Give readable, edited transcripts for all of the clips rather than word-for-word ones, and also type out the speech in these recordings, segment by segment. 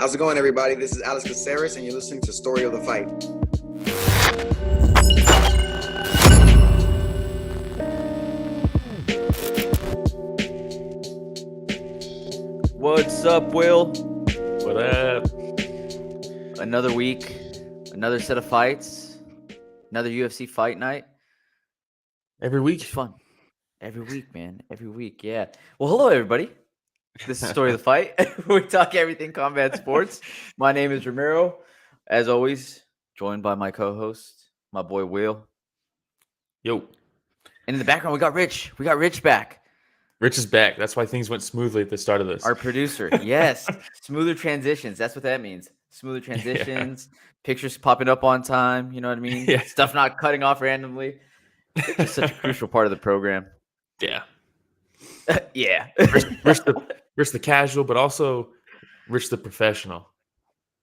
How's it going, everybody? This is Alex Caceres, and you're listening to Story of the Fight. What's up, Will? What up? Another week, another set of fights, another UFC fight night. Every week. It's fun. Every week, man. Every week, yeah. Well, hello, everybody. This is Story of the Fight. We talk everything combat sports. My name is Ramiro. As always, joined by my co-host, my boy Will. Yo. And in the background, we got Rich. We got Rich back. Rich is back. That's why things went smoothly at the start of this. Our producer. Yes. Smoother transitions. That's what that means. Smoother transitions. Yeah. Pictures popping up on time. You know what I mean? Yeah. Stuff not cutting off randomly. It's such a crucial part of the program. Yeah. Yeah. Rich the casual, but also Rich the professional.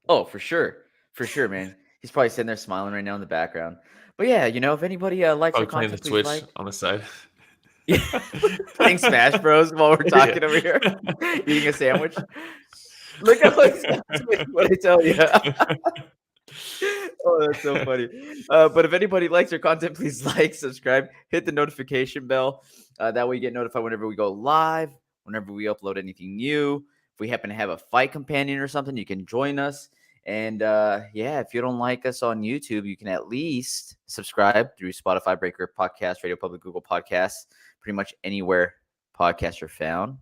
Oh, for sure. For sure, man. He's probably sitting there smiling right now in the background. But yeah, you know, if anybody likes our playing content, the Switch like... on the side. Yeah. Playing Smash Bros while we're talking over here. Eating a sandwich. Look at what I tell you. Oh, that's so funny. But if anybody likes our content, please like, subscribe, hit the notification bell. That way you get notified whenever we go live, whenever we upload anything new. If we happen to have a fight companion or something, you can join us. And yeah, if you don't like us on YouTube, you can at least subscribe through Spotify, Breaker, Podcast, Radio Public, Google Podcasts, pretty much anywhere podcasts are found.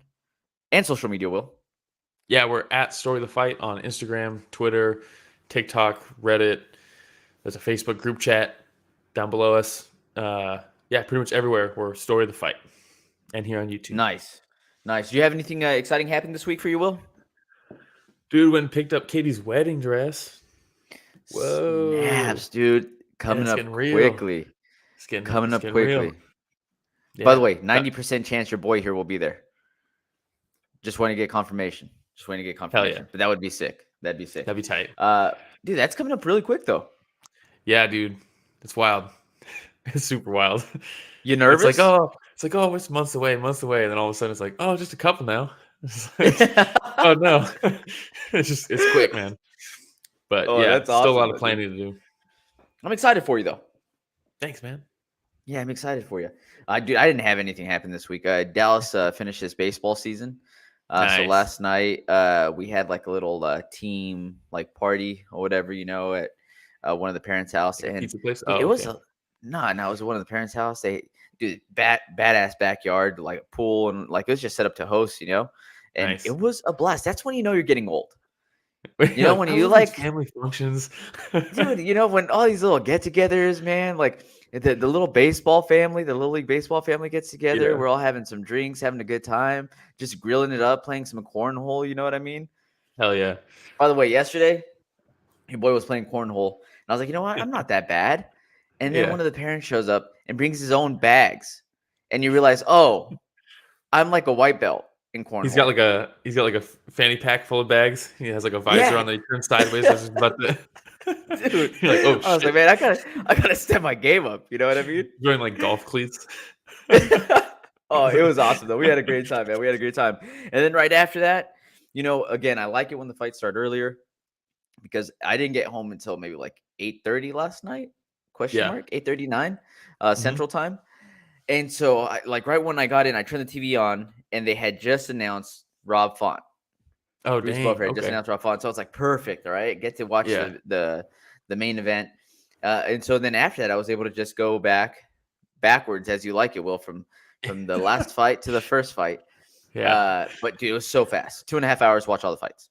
And social media, Will. Yeah, we're at Story of the Fight on Instagram, Twitter, TikTok, Reddit. There's a Facebook group chat down below us. Yeah, pretty much everywhere. We're Story of the Fight. And here on YouTube. Nice. Do you have anything exciting happening this week for you, Will? Dude went and picked up Katie's wedding dress. Whoa. Snaps, dude. Coming up quickly. Coming up quickly. Yeah. By the way, 90% chance your boy here will be there. Just want to get confirmation. Hell yeah. But that would be sick. That'd be sick. That'd be tight. Dude, that's coming up really quick, though. Yeah, dude. It's wild. It's super wild. You nervous? It's like, it's months away. And then all of a sudden it's like, oh, just a couple now. Oh, no. It's quick, man. But yeah, that's awesome. Still a lot of planning to do. I'm excited for you, though. Thanks, man. Yeah, I'm excited for you. Dude, I didn't have anything happen this week. Dallas finished his baseball season. Nice. So last night we had like a little team like party or whatever, you know, at one of the parents' house, and pizza place? It was it was one of the parents' house. They badass backyard, like a pool, and like it was just set up to host, you know, and nice. It was a blast. That's when you know you're getting old. You know, when you like family functions, dude. You know, when all these little get-togethers, man, like. The little baseball family, the Little League baseball family gets together. Yeah. We're all having some drinks, having a good time, just grilling it up, playing some cornhole. You know what I mean? Hell yeah. By the way, yesterday, your boy was playing cornhole. And I was like, you know what? I'm not that bad. And then one of the parents shows up and brings his own bags. And you realize, oh, I'm like a white belt in cornhole. He's got like a fanny pack full of bags. He has like a visor on that he turns sideways. As about to... Dude, you're like, oh, I was like, man, I gotta step my game up. You know what I mean? You're wearing like golf cleats. Oh, it was awesome though. We had a great time, man. And then right after that, you know, again, I like it when the fights start earlier because I didn't get home until maybe like 8:30 last night. Question mark 8:39 Central Time. And so, right when I got in, I turned the TV on, and they had just announced Rob Font. Oh, dang. Just announced Rob Font. So it's like perfect, all right? Get to watch the main event. And so then after that, I was able to just go backwards, as you like it, Will, from the last fight to the first fight. Yeah. But dude, it was so fast. 2.5 hours, watch all the fights.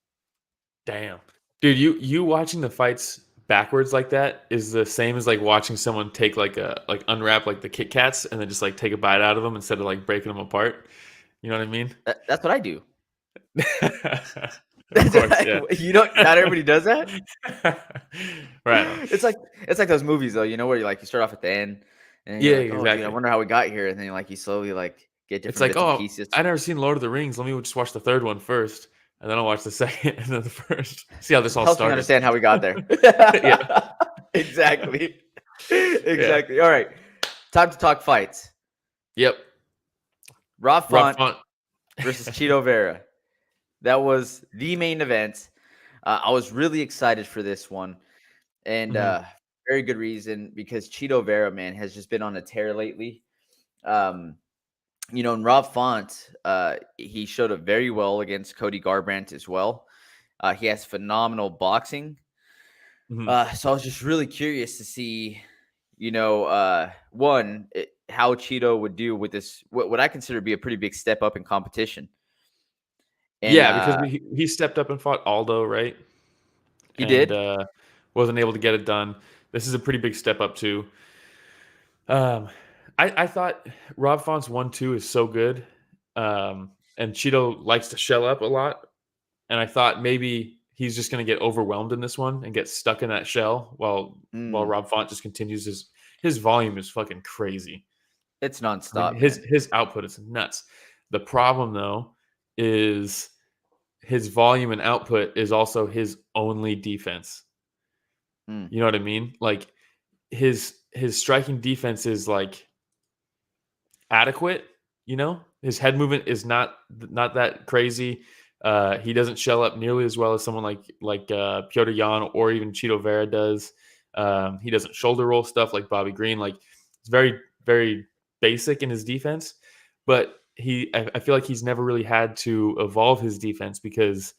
Damn. Dude, you watching the fights backwards like that is the same as like watching someone take unwrap like the Kit Kats and then just like take a bite out of them instead of like breaking them apart. You know what I mean? That's what I do. Of course, yeah. You don't. Not everybody does that. Right. It's like those movies though, you know, where you start off at the end. And exactly. Dude, I wonder how we got here, and then you slowly get different. It's like, bits and pieces. I never seen Lord of the Rings. Let me just watch the third one first, and then I'll watch the second and then the first. See how this all started. Understand how we got there. Yeah. Exactly. Yeah. All right. Time to talk fights. Yep. Rob Font versus Chito Vera. That was the main event. I was really excited for this one, and very good reason because Chito Vera, man, has just been on a tear lately. And Rob Font, he showed up very well against Cody Garbrandt as well. He has phenomenal boxing. So I was just really curious to see, how Chito would do with this, what I consider to be a pretty big step up in competition. And, because he stepped up and fought Aldo, right? He did. Wasn't able to get it done. This is a pretty big step up too. I thought Rob Font's 1-2 is so good, and Chito likes to shell up a lot, and I thought maybe he's just going to get overwhelmed in this one and get stuck in that shell while Rob Font just continues his volume is fucking crazy. It's nonstop. His output is nuts. The problem though is his volume and output is also his only defense. You know what I mean? Like his striking defense is like adequate. His head movement is not that crazy. He doesn't shell up nearly as well as someone like Petr Yan or even Chito Vera does. He doesn't shoulder roll stuff like Bobby Green. Like it's very, very basic in his defense, but I feel like he's never really had to evolve his defense because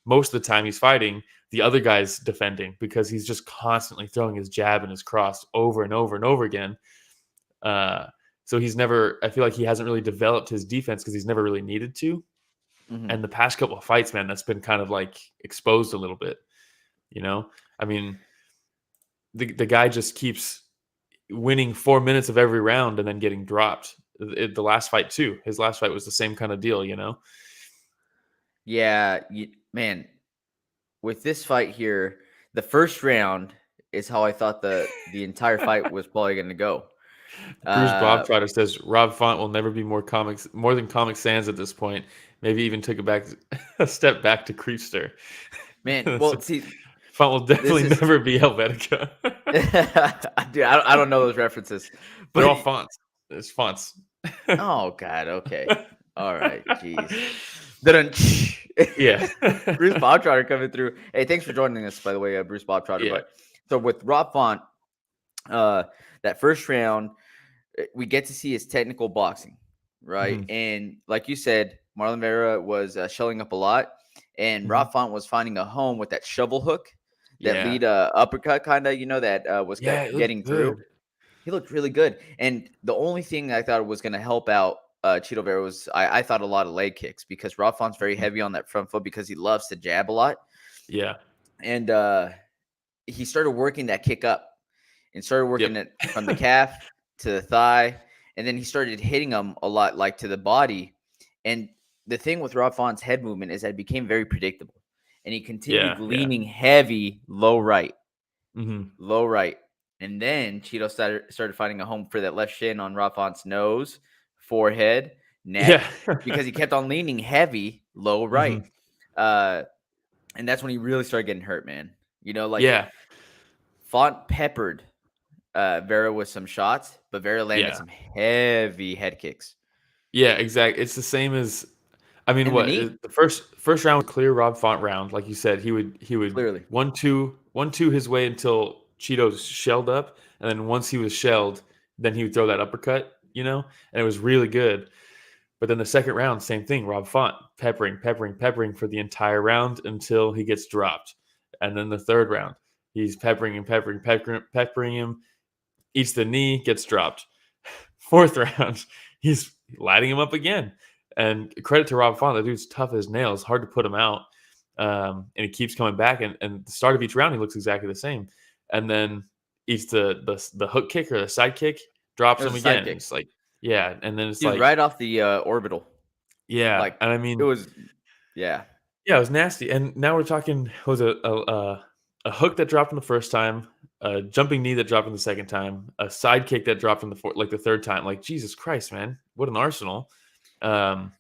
most of the time he's fighting, the other guy's defending because he's just constantly throwing his jab and his cross over and over and over again. So I feel like he hasn't really developed his defense because he's never really needed to. And the past couple of fights, man, that's been kind of like exposed a little bit. I mean, the guy just keeps winning 4 minutes of every round and then getting dropped. The last fight too. His last fight was the same kind of deal, Yeah, man. With this fight here, the first round is how I thought the entire fight was probably going to go. Bruce Bobtrotter says Rob Font will never be more than Comic Sans at this point. Maybe even took a step back to Creepster. Man, well, see, Font will definitely never be Helvetica. Dude, I don't know those references. But they're all fonts. It's fonts. Oh God. Okay. All right. Jeez. Yeah. Bruce Bobtrotter coming through. Hey, thanks for joining us, by the way, Bruce Bobtrotter. Yeah. But so with Rob Font, that first round, we get to see his technical boxing, right? And like you said, Marlon Vera was shelling up a lot, and Rob Font was finding a home with that shovel hook, that lead uppercut, kind of, that was getting through. He looked really good, and the only thing I thought was going to help out Chito Vera was I thought a lot of leg kicks because Rob Font's very heavy on that front foot because he loves to jab a lot. Yeah, and he started working that kick up and started working it from the calf to the thigh, and then he started hitting him a lot, like to the body. And the thing with Rob Font's head movement is that it became very predictable, and he continued leaning heavy, low right, low right. And then Chito started finding a home for that left shin on Rob Font's nose, forehead, neck, because he kept on leaning heavy, low right. And that's when he really started getting hurt, man. Font peppered Vera with some shots, but Vera landed some heavy head kicks. Yeah, exactly. It's the same as, I mean, the first round was clear Rob Font round, like you said. He would clearly 1-2 his way until Cheeto's shelled up, and then once he was shelled, then he would throw that uppercut, and it was really good. But then the second round, same thing. Rob Font peppering for the entire round until he gets dropped, and then the third round, he's peppering him, eats the knee, gets dropped. Fourth round, he's lighting him up again. And credit to Rob Font, that dude's tough as nails, hard to put him out, and he keeps coming back. And the start of each round, he looks exactly the same. And then eats the hook kick or the side kick, drops him again. It's like, and then it's like right off the orbital. Yeah, and I mean, it was, it was nasty. And now we're talking was a hook that dropped him the first time, a jumping knee that dropped him the second time, a side kick that dropped him the third time. Like, Jesus Christ, man, what an arsenal! And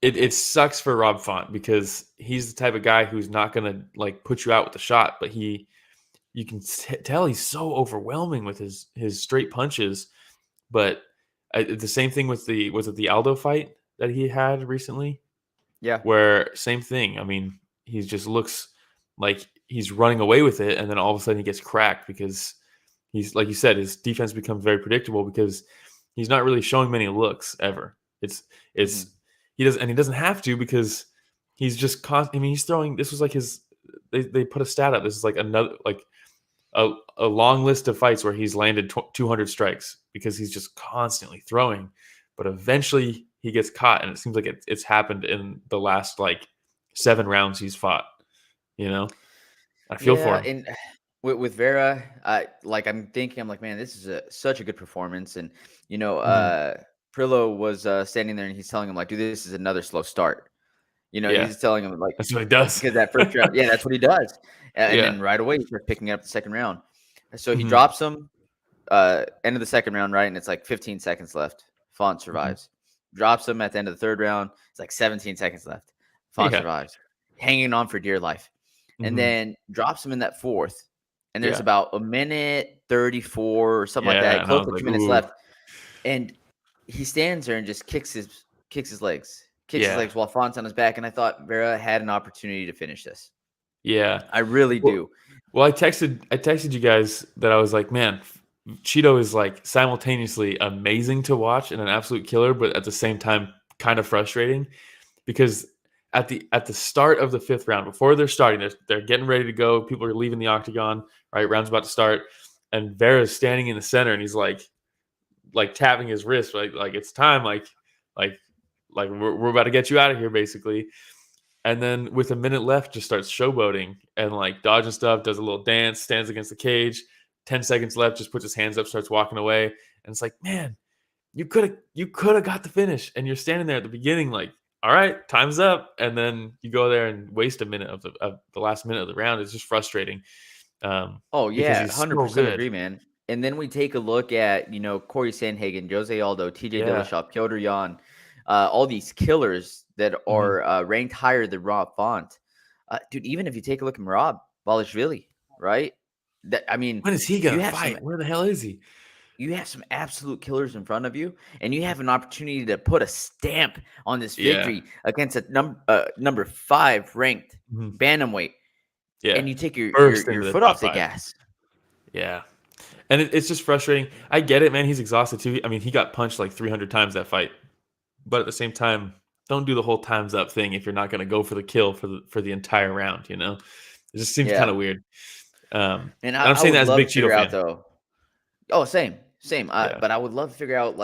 it sucks for Rob Font because he's the type of guy who's not gonna like put you out with the shot, but you can tell he's so overwhelming with his straight punches. But the same thing with the Aldo fight that he had recently. Yeah. Where same thing. I mean, he just looks like he's running away with it, and then all of a sudden he gets cracked because he's, like you said, his defense becomes very predictable because he's not really showing many looks ever. It's Mhm. he doesn't have to because he's just I mean, he's throwing. This was like his. They put a stat up. This is like another a long list of fights where he's landed 200 strikes because he's just constantly throwing, but eventually he gets caught, and it seems like it's happened in the last like 7 rounds he's fought. You know, I feel for him. And with Vera, I'm thinking, I'm like, man, this is such a good performance. And Prillo was standing there, and he's telling him like, dude, this is another slow start. Yeah, He's telling him like, that's what he does. because that first round, yeah, that's what he does. And Yeah. then right away he starts picking up the second round. So he Mhm. drops him, end of the second round, right? And it's like 15 seconds left. Font survives. Drops him at the end of the third round. It's like 17 seconds left. Font Yeah. survives. Hanging on for dear life. And Mhm. then drops him in that fourth. And there's Yeah. about a minute 34 or something like Yeah, that. and I Close was to like, 2 minutes ooh. left. And he stands there and just kicks his legs. Kicks his Yeah. legs while Font's on his back. And I thought Vera had an opportunity to finish this. Yeah. I really do. Well, I texted you guys that I was like, man, Chito is like simultaneously amazing to watch and an absolute killer, but at the same time kind of frustrating because at the start of the 5th round, before they're starting, they're getting ready to go. People are leaving the octagon, right? Round's about to start, and Vera's standing in the center, and he's like tapping his wrist, like it's time, like we're about to get you out of here, basically. And then with a minute left, just starts showboating and like dodging stuff, does a little dance, stands against the cage. 10 seconds left, just puts his hands up, starts walking away. And it's like, man, you could have got the finish. And you're standing there at the beginning, like, all right, time's up. And then you go there and waste a minute of the last minute of the round. It's just frustrating. Oh, Because yeah, he's so 100% good. agree, man. And then we take a look at, Corey Sandhagen, Jose Aldo, TJ Yeah. Dillashaw, Piotr Jan, all these killers that are ranked higher than Rob Font. Dude, even if you take a look at Merab Balashvili, right? When is he going to fight? Where the hell is he? You have some absolute killers in front of you, and you have an opportunity to put a stamp on this Yeah. victory against a number 5 ranked bantamweight. Yeah. And you take your Burst into the foot top off the 5. gas. Yeah. And it's just frustrating. I get it, man. He's exhausted too. I mean, he got punched like 300 times that fight. But at the same time, don't do the whole time's up thing if you're not going to go for the kill for the entire round, you know? It just seems kind of weird. And I'm I saying would that as a love big to figure Chito out fan. though. Oh, same. Yeah. But I would love to figure out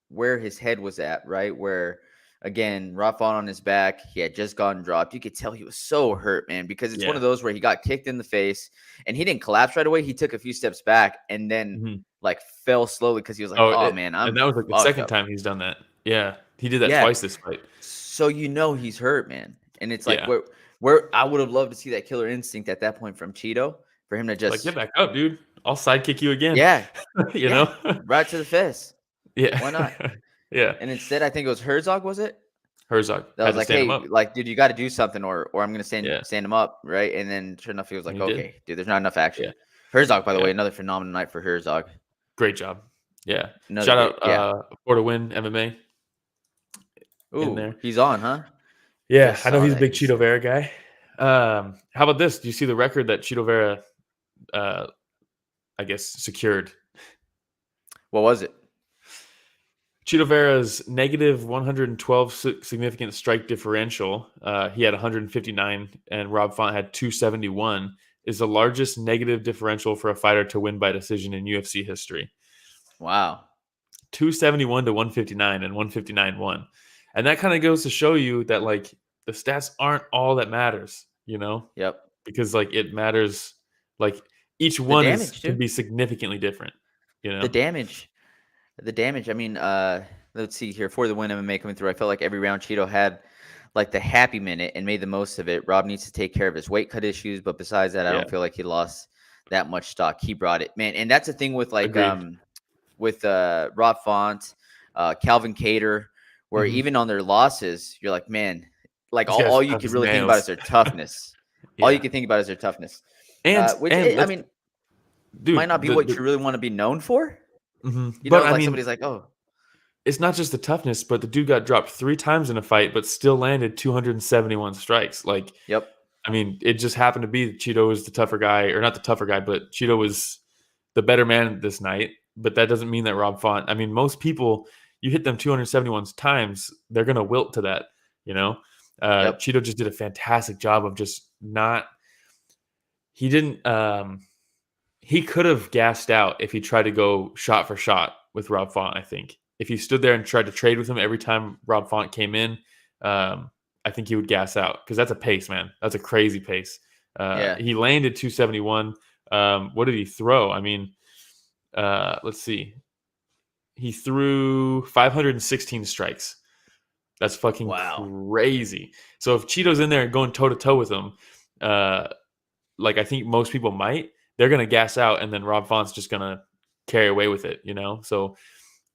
where his head was at, right? Where again, Rob Font on his back, he had just gotten dropped. You could tell he was so hurt, man, because it's one of those where he got kicked in the face and he didn't collapse right away. He took a few steps back and then fell slowly because he was like, man, and that was like the second time he's done that. Yeah. He did that twice this fight. So he's hurt, man. And it's like where I would have loved to see that killer instinct at that point from Chito for him to just like, get back up, dude. I'll sidekick you again. Yeah. you know? Right to the face. Yeah. Why not? Yeah. And instead, I think it was Herzog, was it? Herzog. That was like, hey, like, dude, you got to do something or I'm going to stand him up, right? And then sure enough, he was like, okay, dude, there's not enough action. Yeah. Herzog, by the way, another phenomenal night for Herzog. Great job. Yeah. Shout out For to Win MMA. Ooh, there. He's on, huh? Yeah, I know he's a big Chito Vera guy. How about this? Do you see the record that Chito Vera, I guess, secured? What was it? Chito Vera's negative 112 significant strike differential. He had 159, and Rob Font had 271. Is the largest negative differential for a fighter to win by decision in UFC history. Wow. 271 to 159, and 159 won. And that kind of goes to show you that, like, the stats aren't all that matters, you know? Yep. Because, like, it matters, like, each one can be significantly different, you know? The damage. I mean, let's see here. For the Win MMA coming through, I felt like every round Chito had, like, the happy minute and made the most of it. Rob needs to take care of his weight cut issues, but besides that, I don't feel like he lost that much stock. He brought it, man. And that's the thing with, like, with Rob Font, Calvin Cater, where even on their losses, you're like, man, like all you can really think about is their toughness. All you can think about is their toughness. Which I mean, dude, might not be what you really want to be known for. Mm-hmm. You know, like somebody's like, oh. it's not just the toughness, but the dude got dropped 3 times in a fight, but still landed 271 strikes. Like, Yep. I mean, it just happened to be that Chito was the tougher guy, or not the tougher guy, but Chito was the better man this night. But that doesn't mean that Rob Font. I mean, most people, you hit them 271 times, they're gonna wilt to that. Yep. Chito just did a fantastic job of just not. He didn't. He could have gassed out if he tried to go shot for shot with Rob Font. I think if he stood there and tried to trade with him every time Rob Font came in, I think he would gas out because that's a pace, man. That's a crazy pace. Yeah. He landed 271. What did he throw? I mean, let's see. He threw 516 strikes. That's fucking crazy. So if Chito's in there and going toe to toe with him, like I think most people might, they're gonna gas out, and then Rob Font's just gonna carry away with it. So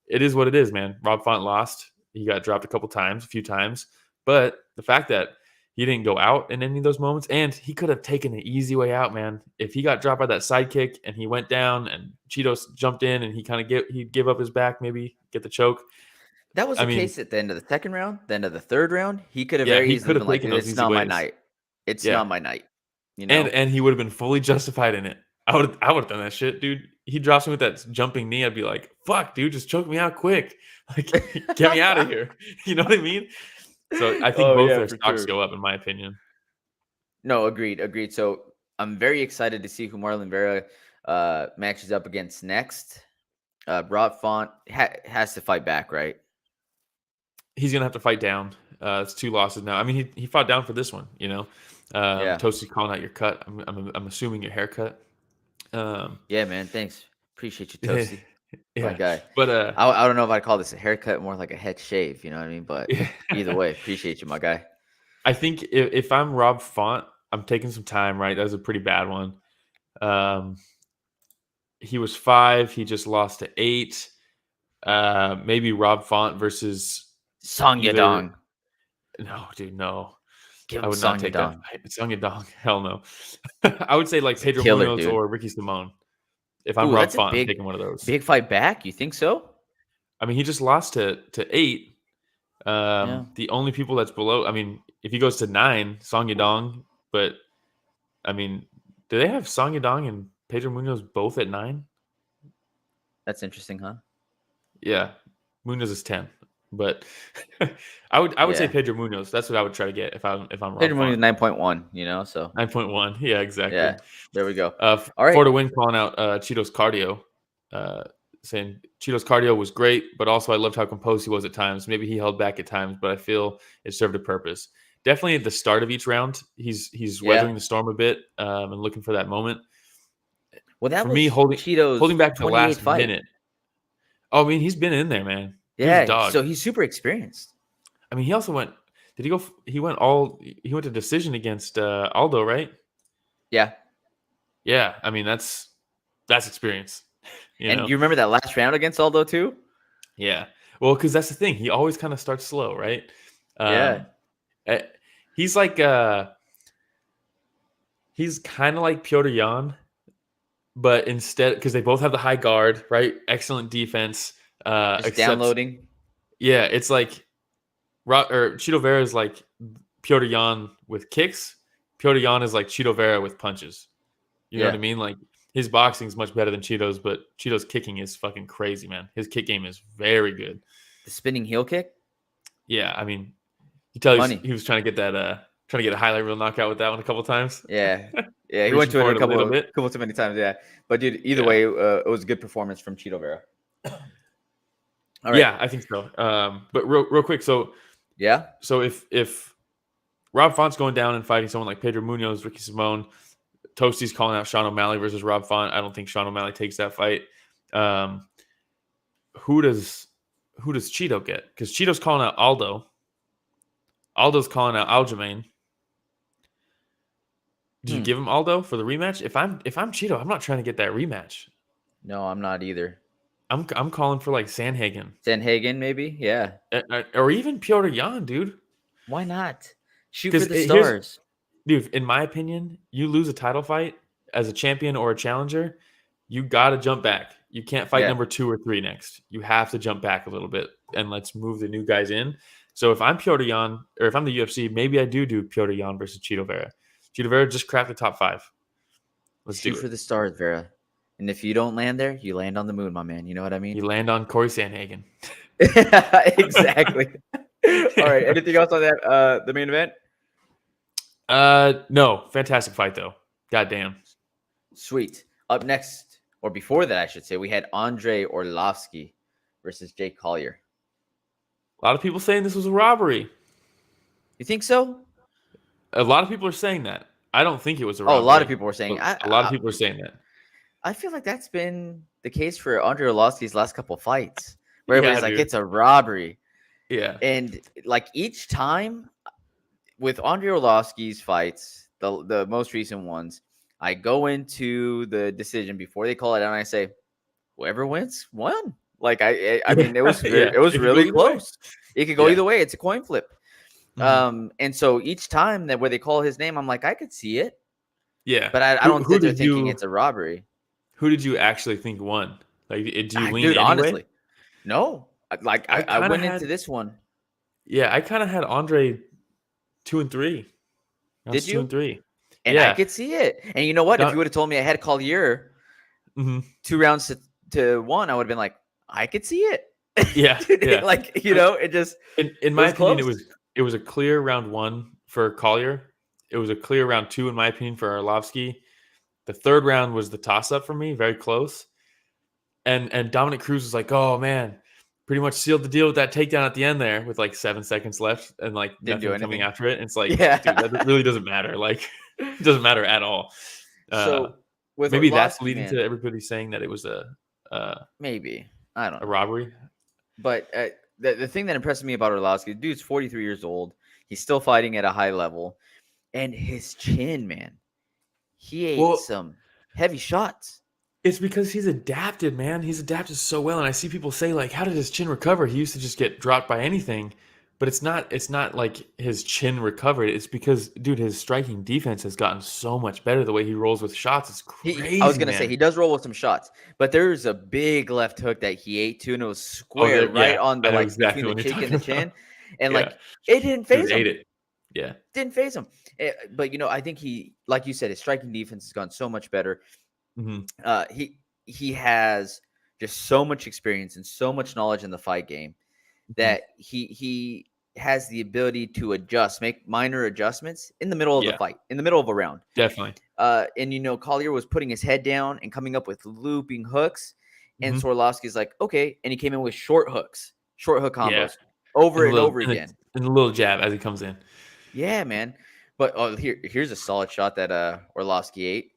it is what it is, man. Rob Font lost. He got dropped a few times, but the fact that he didn't go out in any of those moments, and he could have taken the easy way out, man. If he got dropped by that side kick and he went down and Cheetos jumped in and he'd give up his back, maybe get the choke. That was the case at the end of the second round, the end of the third round. He could have he easily could have been like, taken those it's easy not my ways. night. It's not my night. And he would have been fully justified in it. I would have done that shit, dude. He drops me with that jumping knee. I'd be like, fuck, dude, just choke me out quick. Like, get me out of here. You know what I mean? So I think both their stocks go up, in my opinion. No, agreed. So I'm very excited to see who Marlon Vera matches up against next. Rob Font has to fight back, right? He's gonna have to fight down. It's 2 losses now. I mean, he fought down for this one. Toasty's calling out your cut. I'm assuming your haircut. Yeah, man. Thanks. Appreciate you, Toasty. Yeah, my guy. But I don't know if I'd call this a haircut, more like a head shave. You know what I mean? But either way, appreciate you, my guy. I think if I'm Rob Font, I'm taking some time. Right, that was a pretty bad one. He was 5. He just lost to 8. Maybe Rob Font versus Song Yadong. No, dude, no. Give I would not take that fight. Song Yadong, hell no. I would say like Pedro Munoz or Ricky Simon. If I'm Rob Font, I'm taking one of those. Big fight back? You think so? I mean, he just lost to 8. The only people that's below, I mean, if he goes to 9, Song Yadong, but I mean, do they have Song Yadong and Pedro Munoz both at 9? That's interesting, huh? Yeah. Munoz is 10. But I would say Pedro Munoz. That's what I would try to get if I'm Rob Pedro Munoz Font. 9.1, so 9.1. Yeah, exactly. Yeah, there we go. All right. For the win, calling out Chito's cardio, saying Chito's cardio was great, but also I loved how composed he was at times. Maybe he held back at times, but I feel it served a purpose. Definitely at the start of each round, he's weathering the storm a bit and looking for that moment. Well, that for was me holding back to the last fight. minute. Oh, I mean, he's been in there, man. Yeah, so he's super experienced. I mean, he also went. Did he go? He went to decision against Aldo, right? Yeah. Yeah. I mean, that's experience. You remember that last round against Aldo too? Yeah. Well, because that's the thing. He always kind of starts slow, right? He's like he's kind of like Petr Yan, but instead, because they both have the high guard, right? Excellent defense. Just downloading. Yeah, it's like Chito Vera is like Petr Yan with kicks. Petr Yan is like Chito Vera with punches. You know what I mean? Like his boxing is much better than Chito's, but Chito's kicking is fucking crazy, man. His kick game is very good. The spinning heel kick? Yeah, I mean, he was trying to get a highlight reel knockout with that one a couple times. Yeah. Yeah, he went to it a couple too many times, yeah. But dude, either way, it was a good performance from Chito Vera. All right. Yeah, I think so. But real quick, so if Rob Font's going down and fighting someone like Pedro Munoz, Ricky Simon, Toasty's calling out Sean O'Malley versus Rob Font. I don't think Sean O'Malley takes that fight. Who does Chito get? Because Chito's calling out Aldo. Aldo's calling out Aljamain. Did you give him Aldo for the rematch? If I'm Chito, I'm not trying to get that rematch. No, I'm not either. I'm calling for like Sanhagen. Sanhagen, maybe, yeah, or even Petr Yan, dude. Why not? Shoot for the stars, dude. In my opinion, you lose a title fight as a champion or a challenger, you got to jump back. You can't fight number 2 or 3 next. You have to jump back a little bit. and let's move the new guys in. So if I'm Piotr Jan, or if I'm the UFC, maybe I do Piotr Jan versus Chito Vera. Chito Vera just cracked the top 5. Let's Shoot do for it. the stars, Vera. And if you don't land there, you land on the moon, my man. You know what I mean? You land on Corey Sandhagen. Exactly. All right. Anything else on that? The main event? No. Fantastic fight, though. Goddamn. Sweet. Up next, or before that, I should say, we had Andrei Arlovski versus Jake Collier. A lot of people saying this was a robbery. You think so? A lot of people are saying that. I don't think it was a robbery. Oh, a lot of people were saying. A lot of people are saying that. I feel like that's been the case for Andrei Arlovski's last couple of fights, where everybody's like, dude. it's a robbery. Yeah. And like each time with Andrei Arlovski's fights, the most recent ones, I go into the decision before they call it out and I say, whoever wins, won. Like I mean, it was it was really close. It could go either way. It's a coin flip. Mm-hmm. And so each time that where they call his name, I'm like, I could see it. Yeah. But I don't think they're thinking it's a robbery. Who did you actually think won? Like, did you lean dude, anyway? Honestly, no. Like I went into this one. Yeah, I kind of had Andre 2 and 3. Did you? 2 and 3. And I could see it. And you know what? If you would have told me I had Collier 2 rounds to 1, I would have been like, I could see it. Yeah. Yeah. Like, you know, it just in my opinion, it was a clear round 1 for Collier. It was a clear round 2, in my opinion, for Arlovski. The third round was the toss-up for me, very close. And Dominic Cruz was like, oh, man, pretty much sealed the deal with that takedown at the end there with like 7 seconds left and like nothing coming after it. And it's like, dude, that really doesn't matter. Like, it doesn't matter at all. So with maybe Arlovski, that's leading to everybody saying that it was maybe. I don't know. A robbery. But the thing that impresses me about Arlovski, the dude's 43 years old. He's still fighting at a high level. And his chin, man. He ate some heavy shots. It's because he's adapted, man. He's adapted so well. And I see people say, like, how did his chin recover? He used to just get dropped by anything. But it's not like his chin recovered. It's because, dude, his striking defense has gotten so much better. The way he rolls with shots is crazy. I was going to say, he does roll with some shots. But there's a big left hook that he ate, too. And it was square on the, like, exactly between the cheek and the chin. And, yeah. like, it didn't phase him. Ate it. Yeah. Didn't phase him. But, you know, I think he, like you said, his striking defense has gone so much better. Mm-hmm. He has just so much experience and so much knowledge in the fight game that he has the ability to adjust, make minor adjustments in the middle of the fight, in the middle of a round. Definitely. And, you know, Collier was putting his head down and coming up with looping hooks. And Arlovski's like, okay. And he came in with short hook combos over and over again. And a little jab as he comes in. Yeah, man. But here's a solid shot that Arlovski ate.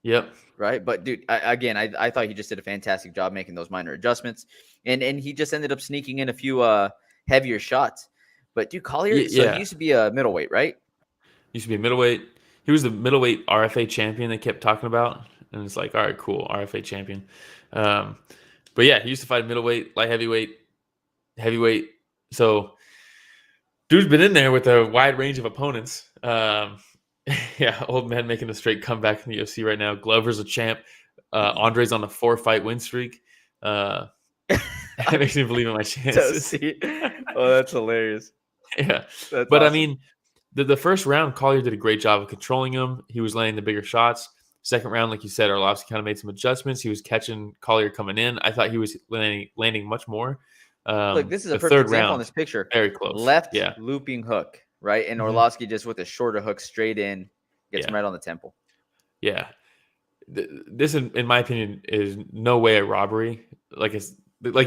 Yep. Right. But dude, I thought he just did a fantastic job making those minor adjustments. And he just ended up sneaking in a few heavier shots. But dude, Collier, he used to be a middleweight, right? Used to be a middleweight. He was the middleweight RFA champion they kept talking about. And it's like, all right, cool, RFA champion. But yeah, he used to fight middleweight, light heavyweight. So dude's been in there with a wide range of opponents. Old man making a straight comeback in the UFC right now. Glover's a champ. Andre's on a 4-fight win streak. That makes me believe in my chances. Oh, that's hilarious. Yeah. That's awesome. I mean, the first round, Collier did a great job of controlling him. He was landing the bigger shots. Second round, like you said, Arlovski kind of made some adjustments. He was catching Collier coming in. I thought he was landing much more. Look, this is a perfect example on this picture. Very close. Left looping hook, right? And Arlovski just with a shorter hook straight in, gets him right on the temple. Yeah. This, in my opinion, is no way a robbery. Like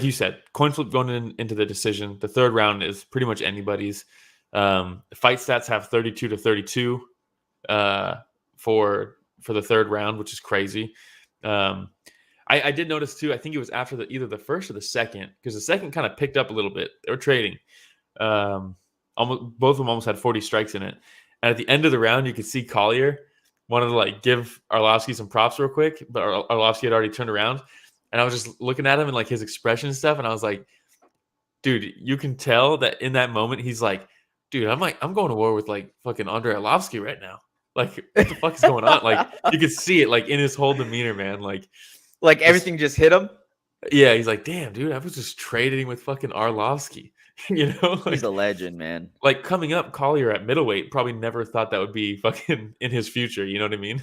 you said, coin flip going into the decision. The third round is pretty much anybody's. Fight stats have 32-32 for the third round, which is crazy. I did notice too. I think it was after either the first or the second, because the second kind of picked up a little bit. They were trading. Both of them almost had 40 strikes in it. And at the end of the round, you could see Collier wanted to like give Arlovski some props real quick, but Arlovski had already turned around. And I was just looking at him and like his expression and stuff, and I was like, dude, you can tell that in that moment he's like, dude, I'm going to war with like fucking Andrei Arlovski right now. Like, what the fuck is going on? Like, you could see it like in his whole demeanor, man. Like everything just hit him. Yeah, he's like, damn, dude, I was just trading with fucking Arlovski. He's a legend, man. Like coming up, Collier at middleweight probably never thought that would be fucking in his future. You know what I mean?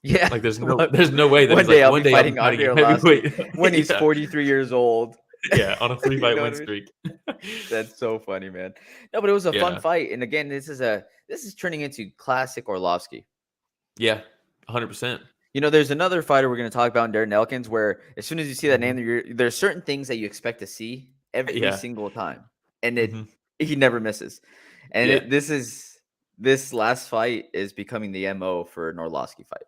Yeah. Like there's no way that One he's day like, I'll one be day I'll be fighting fighting Andre at Arlovski heavyweight. when he's Yeah. 43 years old. Yeah, on a 3-fight know win what I mean? streak. That's so funny, man. No, but it was a fun Yeah. fight. And again, this is turning into classic Arlovski. Yeah, 100%. There's another fighter we're going to talk about in Darren Elkins, where as soon as you see that name, there's certain things that you expect to see every Yeah. single time, and Mhm. he never misses. And Yeah. this last fight is becoming the MO for an Arlovski fight.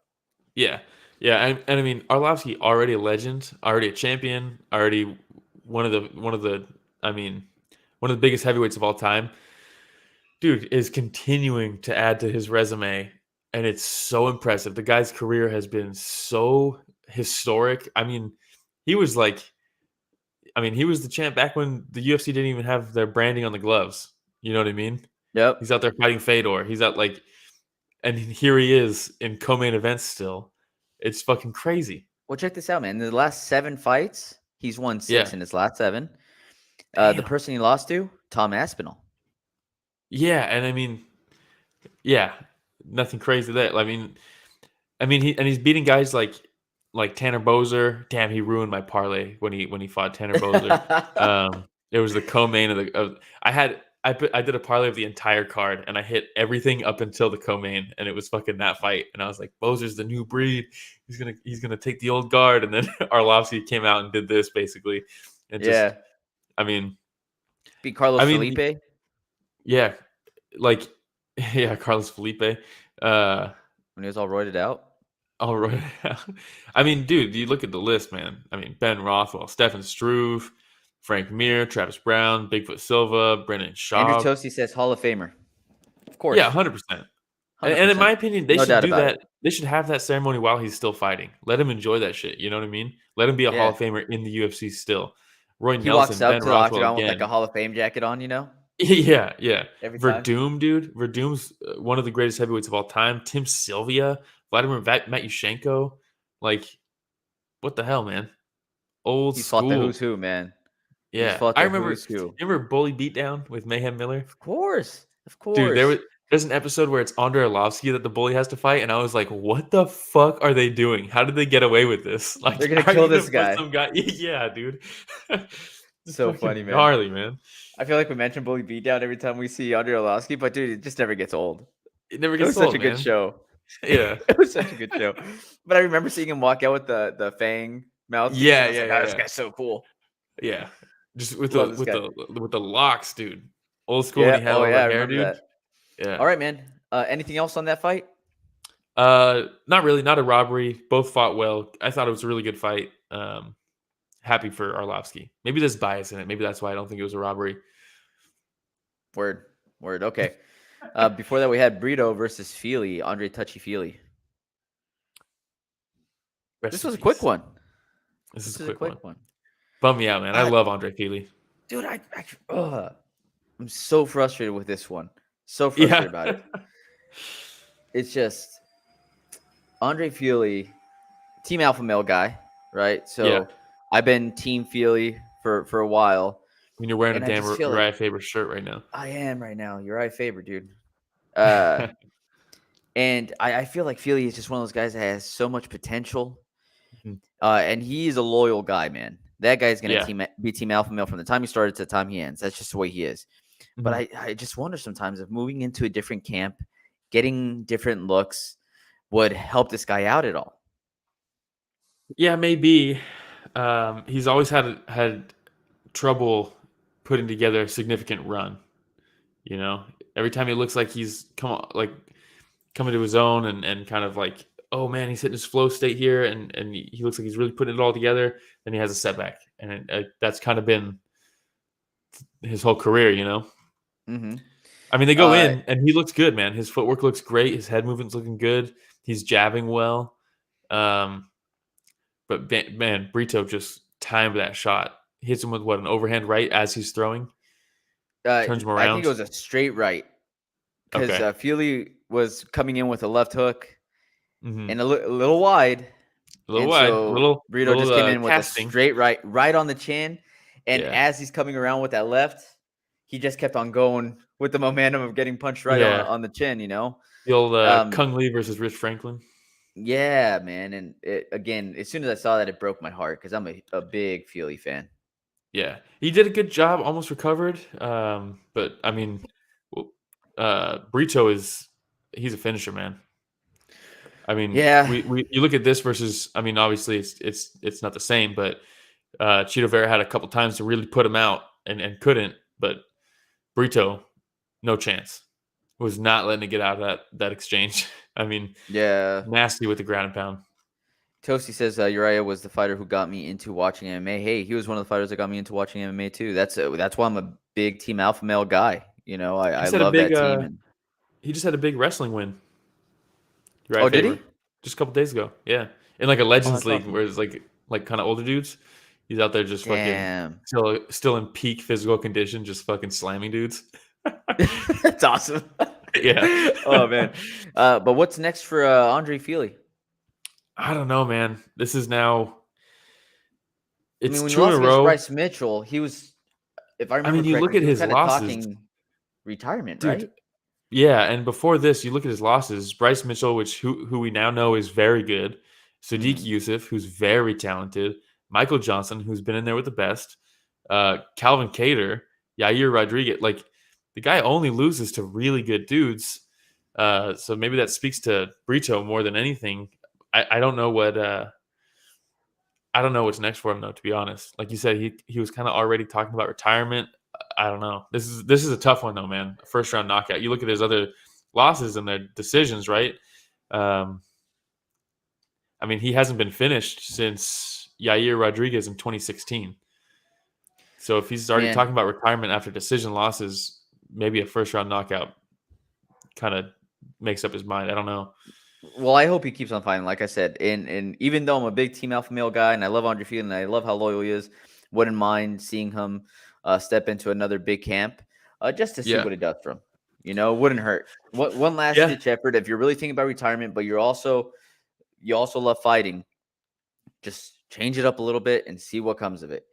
Yeah. Yeah, and I mean, Arlovski already a legend, already a champion, already one of the I mean, one of the biggest heavyweights of all time. Dude is continuing to add to his resume, and it's so impressive. The guy's career has been so historic. I mean, he was the champ back when the UFC didn't even have their branding on the gloves. You know what I mean? Yep. He's out there fighting Fedor. He's out and here he is in co-main events still. It's fucking crazy. Well, check this out, man. In the last 7 fights, he's won 6 Yeah. in his last 7. The Damn. person he lost to, Tom Aspinall. Yeah, and I mean, yeah, nothing crazy there. I mean, he's beating guys like Tanner Boser. Damn, he ruined my parlay when he fought Tanner Boser. It was the co-main I did a parlay of the entire card, and I hit everything up until the co-main, and it was fucking that fight. And I was like, Boser's the new breed. He's gonna take the old guard, and then Arlovski came out and did this basically. And just, I mean, beat Carlos Felipe. Yeah, Carlos Felipe. When he was all roided out. All right. I mean, dude, you look at the list, man. I mean, Ben Rothwell, Stefan Struve, Frank Mir, Travis Brown, Bigfoot Silva, Brennan Shaw. Andrew Tosti says Hall of Famer. Of course. Yeah, 100%. And in my opinion, they should do that. They should have that ceremony while he's still fighting. Let him enjoy that shit. You know what I mean? Let him be a Hall of Famer in the UFC still. Roy Nelson, walks up Ben to the Rothwell octagon again. with like a Hall of Fame jacket on, Yeah. Every time. Verdum, dude. Verdum's one of the greatest heavyweights of all time. Tim Sylvia, Vladimir Matyushenko. Like, what the hell, man? Old school. Fought the who's who, man. Yeah, I remember. Remember Bully Beatdown with Mayhem Miller? Of course. Dude, there's an episode where it's Andrei Arlovski that the Bully has to fight, and I was like, "What the fuck are they doing? How did they get away with this? Like, they're gonna kill this guy." Some guy. Yeah, dude. So funny, man. Gnarly, man. I feel like we mention Bully Beatdown every time we see Andrei Arlovski, but dude, it just never gets old. It never gets old. It was such a good show. Yeah, it was such a good show. But I remember seeing him walk out with the fang mouth. Yeah. This guy's so cool. Yeah, just with the locks, dude. Old school. Yeah. When he had all the hair, dude. That. Yeah. All right, man. Anything else on that fight? Not really. Not a robbery. Both fought well. I thought it was a really good fight. Happy for Arlovski. Maybe there's bias in it. Maybe that's why I don't think it was a robbery. Word. Okay. Before that, we had Brito versus Fili, Andre Touchy Fili. This was a quick one. This is a quick one. Bum me out, man. I love Andre Fili. Dude, I'm so frustrated with this one. So frustrated about it. It's just Andre Fili, Team Alpha Male guy, right? So I've been Team Fili for a while. I mean, you're wearing a damn Uriah Faber shirt right now. I am right now. Uriah Faber, dude. And I feel like Fili is just one of those guys that has so much potential. Mm-hmm. And he is a loyal guy, man. That guy's going to be Team Alpha Male from the time he started to the time he ends. That's just the way he is. Mm-hmm. But I just wonder sometimes if moving into a different camp, getting different looks would help this guy out at all. Yeah, maybe. He's always had trouble putting together a significant run. You know, every time he looks like he's coming to his own and kind of like, oh man, he's hitting his flow state here, and he looks like he's really putting it all together. Then he has a setback, and that's kind of been his whole career, you know. Mm-hmm. I mean, they go in, and he looks good, man. His footwork looks great. His head movement's looking good. He's jabbing well. But man, Brito just timed that shot. Hits him with an overhand right as he's throwing. Turns him around. I think it was a straight right. Because Fili was coming in with a left hook and a little wide. little And wide, so Brito just came in with casting. a straight right on the chin. And Yeah. as he's coming around with that left, he just kept on going with the momentum of getting punched right Yeah. on the chin, The old Kung Lee versus Rich Franklin. Yeah, man. And again, as soon as I saw that, it broke my heart because I'm a big Fili fan. Yeah, he did a good job, almost recovered. But I mean, Brito he's a finisher, man. I mean, Yeah. you look at this versus. I mean, obviously it's not the same, but Chito Vera had a couple times to really put him out and couldn't. But Brito, no chance. Was not letting it get out of that exchange. I mean, Yeah. nasty with the ground and pound. Toasty says Uriah was the fighter who got me into watching MMA. Hey, he was one of the fighters that got me into watching MMA too. That's why I'm a big Team Alpha Male guy. You know, I love that team. He just had a big wrestling win. Oh, did he? Just a couple days ago. Yeah, in like a Legends League awesome. where it's like kind of older dudes. He's out there just fucking still in peak physical condition, just fucking slamming dudes. That's awesome. Yeah. Oh man. But what's next for Andre Fili? I don't know, man. This is now. It's when two in a row. Bryce Mitchell, he was. If I remember, you look at his losses. Talking retirement, dude, right? Yeah, and before this, you look at his losses. Bryce Mitchell, who we now know is very good. Sadiq Yusuf, who's very talented. Michael Johnson, who's been in there with the best. Calvin Kattar, Yair Rodriguez. Like, the guy only loses to really good dudes. So maybe that speaks to Brito more than anything. I don't know what. I don't know what's next for him, though. To be honest, like you said, he was kind of already talking about retirement. I don't know. This is a tough one, though, man. First round knockout. You look at his other losses and their decisions, right? I mean, he hasn't been finished since Yair Rodriguez in 2016. So if he's already talking about retirement after decision losses, maybe a first round knockout kind of makes up his mind. I don't know. Well, I hope he keeps on fighting. Like I said, and even though I'm a big Team Alpha Male guy and I love Andre Fili and I love how loyal he is, wouldn't mind seeing him step into another big camp just to see what it does for him. You know, wouldn't hurt. One last ditch effort if you're really thinking about retirement, but you also love fighting. Just change it up a little bit and see what comes of it.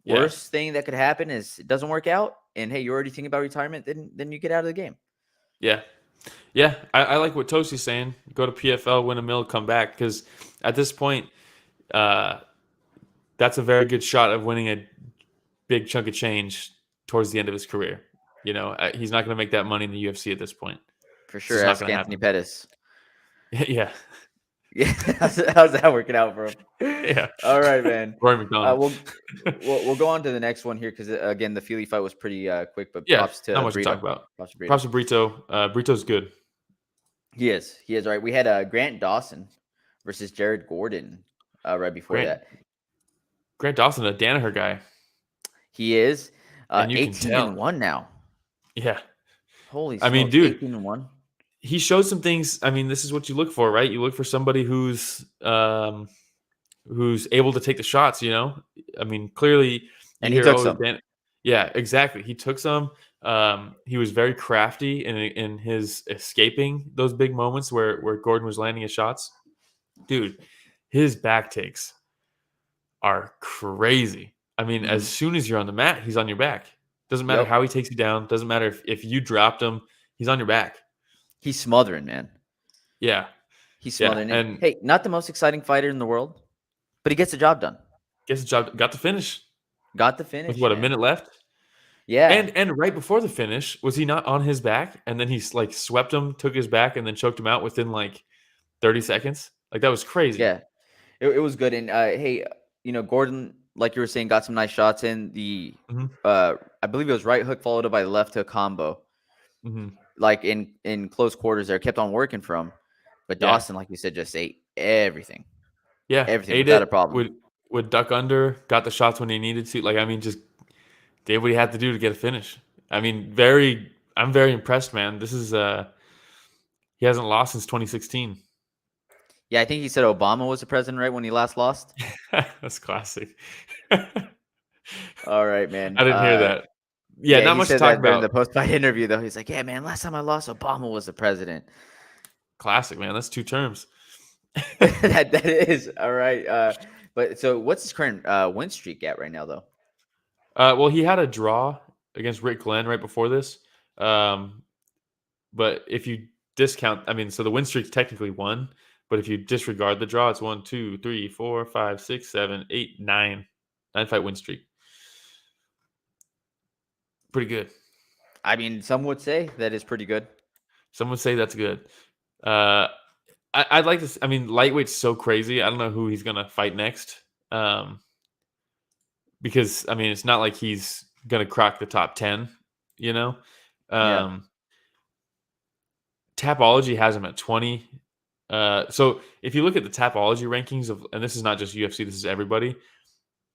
Worst thing that could happen is it doesn't work out, and hey, you're already thinking about retirement. Then you get out of the game. Yeah. Yeah, I like what Toasie's saying. Go to PFL, win a mill, come back. Because at this point, that's a very good shot of winning a big chunk of change towards the end of his career. You know, he's not going to make that money in the UFC at this point. For sure, ask Anthony Pettis. Yeah. Yeah, how's that working out for him? Yeah. All right, man. Roy McDonald. We'll go on to the next one here because again, the Fili fight was pretty quick. But yeah, props to not much Brito. to talk about. Props to Brito. Brito's good. He is. Right. We had Grant Dawson versus Jared Gordon right before that. Grant Dawson, a Danaher guy. He is 18-1 now. Yeah. Holy smokes, I mean, dude, 18-1. He showed some things. I mean, this is what you look for, right? You look for somebody who's able to take the shots. You know, I mean, clearly, and he took some. Yeah, exactly. He took some. He was very crafty in his escaping those big moments where Gordon was landing his shots. Dude, his back takes are crazy. I mean, as soon as you're on the mat, he's on your back. Doesn't matter how he takes you down. Doesn't matter if you dropped him. He's on your back. He's smothering, man. Yeah. He's smothering. Yeah. And hey, not the most exciting fighter in the world, but he gets the job done. Got the finish. With what, a minute left? Yeah. And right before the finish, was he not on his back? And then he like swept him, took his back, and then choked him out within like 30 seconds. Like, that was crazy. Yeah. It was good. And hey, you know, Gordon, like you were saying, got some nice shots in. The I believe it was right hook followed up by left hook combo. Like in close quarters there, kept on working for him. But Dawson, like you said, just ate everything. Yeah. Everything without a problem. Would duck under, got the shots when he needed to. Like, I mean, just did what he had to do to get a finish. I mean, I'm very impressed, man. This is he hasn't lost since 2016. Yeah, I think he said Obama was the president right when he last lost. That's classic. All right, man. I didn't hear that. Yeah, not much to talk about. In the post-fight interview, though, he's like, "Yeah, man, last time I lost, Obama was the president." Classic, man. That's two terms. that is all right. But so what's his current win streak at right now, though? Well, he had a draw against Rick Glenn right before this. But if you discount, I mean, so the win streak's technically 1, but if you disregard the draw, it's 1, 2, 3, 4, 5, 6, 7, 8, 9. 9-fight win streak. Pretty good. I mean, some would say that is pretty good. Some would say that's good. I'd like to. I mean, lightweight's so crazy. I don't know who he's gonna fight next. Because I mean, it's not like he's gonna crack the top 10. You know. Yeah. Tapology has him at 20. So if you look at the Tapology rankings of, and this is not just UFC, this is everybody.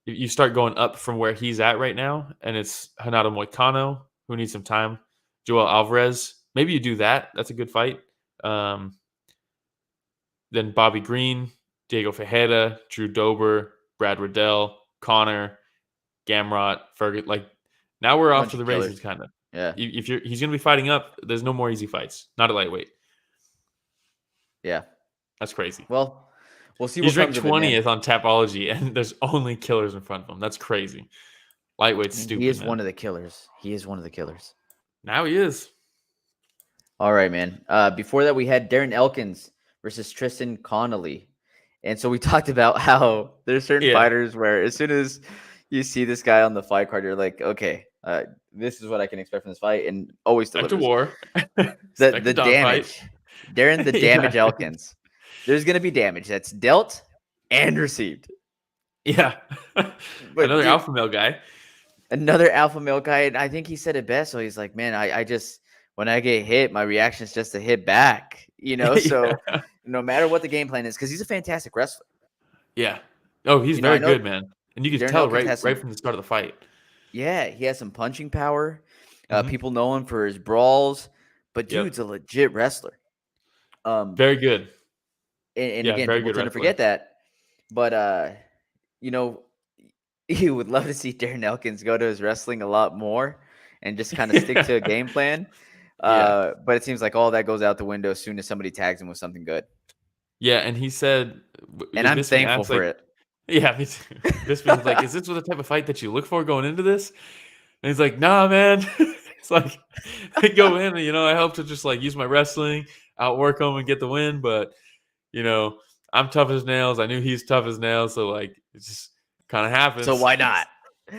You start going up from where he's at right now, and it's Renato Moicano, who needs some time. Joel Alvarez, maybe you do that. That's a good fight. Then Bobby Green, Diego Ferreira, Drew Dober, Brad Riddell, Connor, Gamrot, Ferguson. Like now we're off to the races, kind of. Yeah. If he's going to be fighting up, there's no more easy fights. Not a lightweight. Yeah. That's crazy. Well, we'll see. He's ranked 20th on Tapology, and there's only killers in front of him. That's crazy. Lightweight's stupid. He is one of the killers. Now he is. All right, man. Before that, we had Darren Elkins versus Tristan Connelly. And so we talked about how there's certain fighters where as soon as you see this guy on the fight card, you're like, okay, this is what I can expect from this fight, and always delivers. Back to war. the damage. Darren, the damage Elkins. There's going to be damage that's dealt and received. Yeah. Another alpha male guy. Another alpha male guy. And I think he said it best. So he's like, man, I just, when I get hit, my reaction is just to hit back, you know? So no matter what the game plan is, because he's a fantastic wrestler. Yeah. Oh, he's very good, man. And you can tell right from the start of the fight. Yeah, he has some punching power. People know him for his brawls, but dude's a legit wrestler. Very good. And again, people tend to forget that. But, you know, you would love to see Darren Elkins go to his wrestling a lot more and just kind of stick to a game plan. But it seems like all that goes out the window as soon as somebody tags him with something good. Yeah, and he said... And I'm thankful for it. Yeah, me too. Bisping's like, is this the type of fight that you look for going into this? And he's like, nah, man. It's like, I go in and, you know, I hope to just like use my wrestling, outwork him and get the win. But, you know, I'm tough as nails. I knew he's tough as nails. So, like, it just kind of happens. So why not?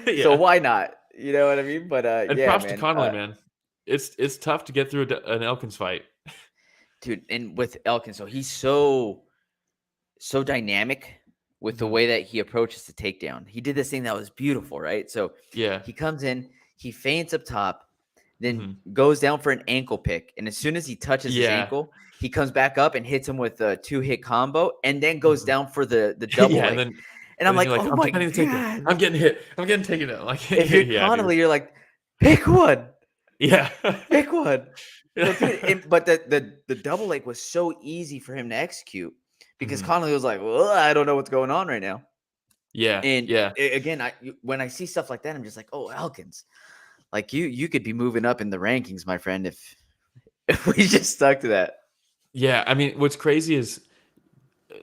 So why not? You know what I mean? But, and props to Connelly, man. It's tough to get through an Elkins fight. Dude, and with Elkins, so he's so dynamic with the way that he approaches the takedown. He did this thing that was beautiful, right? So he comes in, he feints up top, then goes down for an ankle pick. And as soon as he touches his ankle, he comes back up and hits him with a 2-hit combo and then goes down for the double leg. And I'm like, oh my God. I'm getting hit. I'm getting taken out. Like, if you're Connelly, you're like, pick one. Yeah. Pick one. But the double leg was so easy for him to execute. Because Connelly was like, well, I don't know what's going on right now. Yeah. And again, when I see stuff like that, I'm just like, oh, Elkins. Like you could be moving up in the rankings, my friend, if we just stuck to that. Yeah. I mean, what's crazy is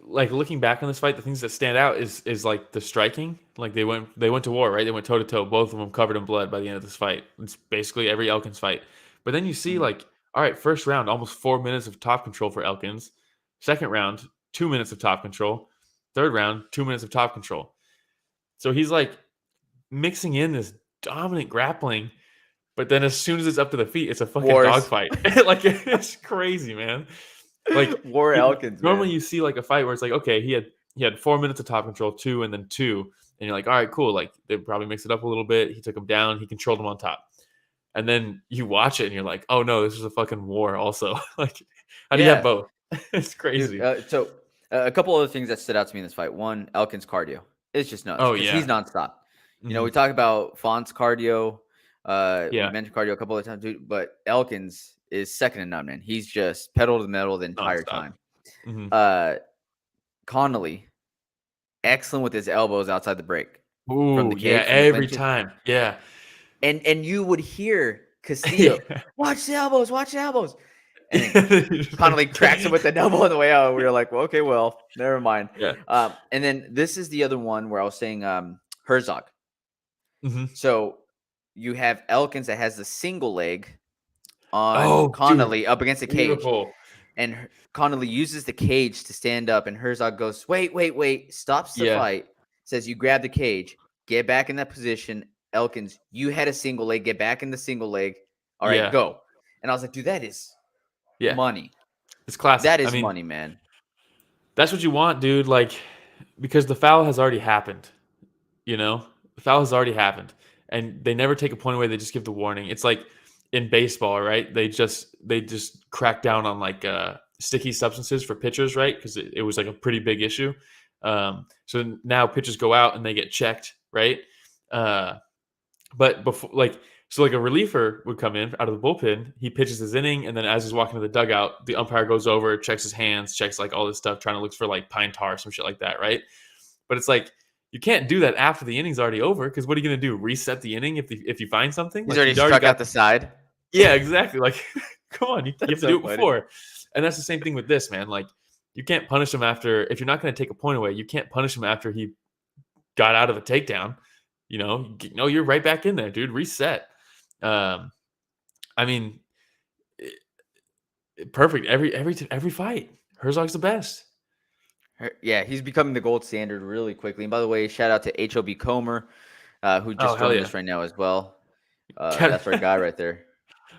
like looking back on this fight, the things that stand out is like the striking. Like they went to war, right? They went toe to toe, both of them covered in blood by the end of this fight. It's basically every Elkins fight. But then you see like, all right, first round, almost 4 minutes of top control for Elkins. Second round, 2 minutes of top control. Third round, 2 minutes of top control. So he's like mixing in this dominant grappling, but then as soon as it's up to the feet, it's a fucking dogfight. Like it's crazy, man. Like Elkins. Normally you see like a fight where it's like, okay, he had 4 minutes of top control, 2 and then 2, and you're like, all right, cool. Like they probably mixed it up a little bit. He took him down. He controlled him on top. And then you watch it and you're like, oh no, this is a fucking war. Also, like, how do you have both? It's crazy. So a couple other things that stood out to me in this fight. One, Elkins' cardio. It's just nuts. Oh, yeah. He's nonstop. You know, we talk about Font's cardio. We mentioned cardio a couple of times, dude, but Elkins is second to none, man. He's just pedal to the metal the entire time. Connelly, excellent with his elbows outside the break. Ooh, from the cage, every time. Yeah. And you would hear Castillo, watch the elbows. And Connelly cracks him with the elbow on the way out. We were like, well, okay, well, never mind. Yeah. And then this is the other one where I was saying Herzog. Mm-hmm. So you have Elkins that has the single leg on Connelly up against the cage. And Connelly uses the cage to stand up, and Herzog goes, wait, stops the fight, says, you grab the cage, get back in that position. Elkins, you had a single leg, get back in the single leg. All right, go. And I was like, dude, that is money. It's classic. That is money, man. That's what you want, dude. Like, because the foul has already happened. You know, the foul has already happened, and they never take a point away. They just give the warning. It's like in baseball, right? They just crack down on like sticky substances for pitchers, right? Because it was like a pretty big issue. So now pitchers go out and they get checked, right? But before, like a reliever would come in out of the bullpen. He pitches his inning, and then as he's walking to the dugout, the umpire goes over, checks his hands, checks like all this stuff, trying to look for like pine tar or some shit like that, right? But it's like you can't do that after the inning's already over, because what are you going to do? Reset the inning if you find something? He's already struck out the side. Yeah, exactly. Like, come on, you have to do it before. And that's the same thing with this, man. Like, you can't punish him after, if you're not going to take a point away, you can't punish him after he got out of a takedown. You know, you're right back in there, dude. Reset. I mean, perfect every fight. Herzog's the best. Yeah, he's becoming the gold standard really quickly. And by the way, shout out to HOB Comer, who just joined us right now as well. That's our guy right there.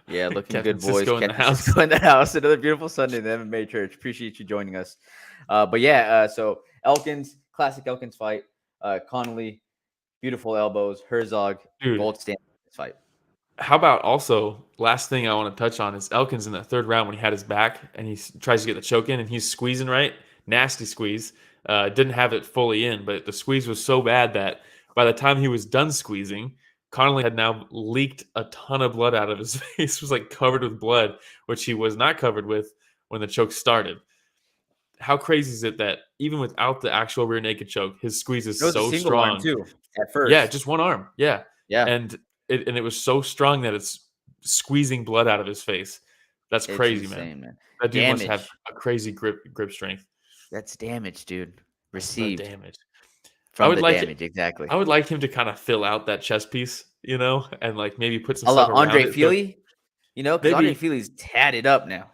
Yeah, looking good, boys. In the house. In the house. Another beautiful Sunday in the MMA Church. Appreciate you joining us. But yeah, so Elkins, classic Elkins fight. Connelly, beautiful elbows. Herzog, dude, gold standard fight. How about also, last thing I want to touch on is Elkins in that third round when he had his back and he tries to get the choke in and he's squeezing right. Nasty squeeze. Didn't have it fully in, but the squeeze was so bad that by the time he was done squeezing, Connelly had now leaked a ton of blood out of his face. Was like covered with blood, which he was not covered with when the choke started. How crazy is it that even without the actual rear naked choke, his squeeze is so strong? Arm too, at first. Yeah, just one arm. Yeah. Yeah. And it was so strong that it's squeezing blood out of his face. That's crazy, man. That dude must have a crazy grip strength. That's damage, dude. Received damage. Exactly. I would like him to kind of fill out that chest piece, you know, and like maybe put some stuff around Andre Fili, you know, because Andre Fili's tatted up now.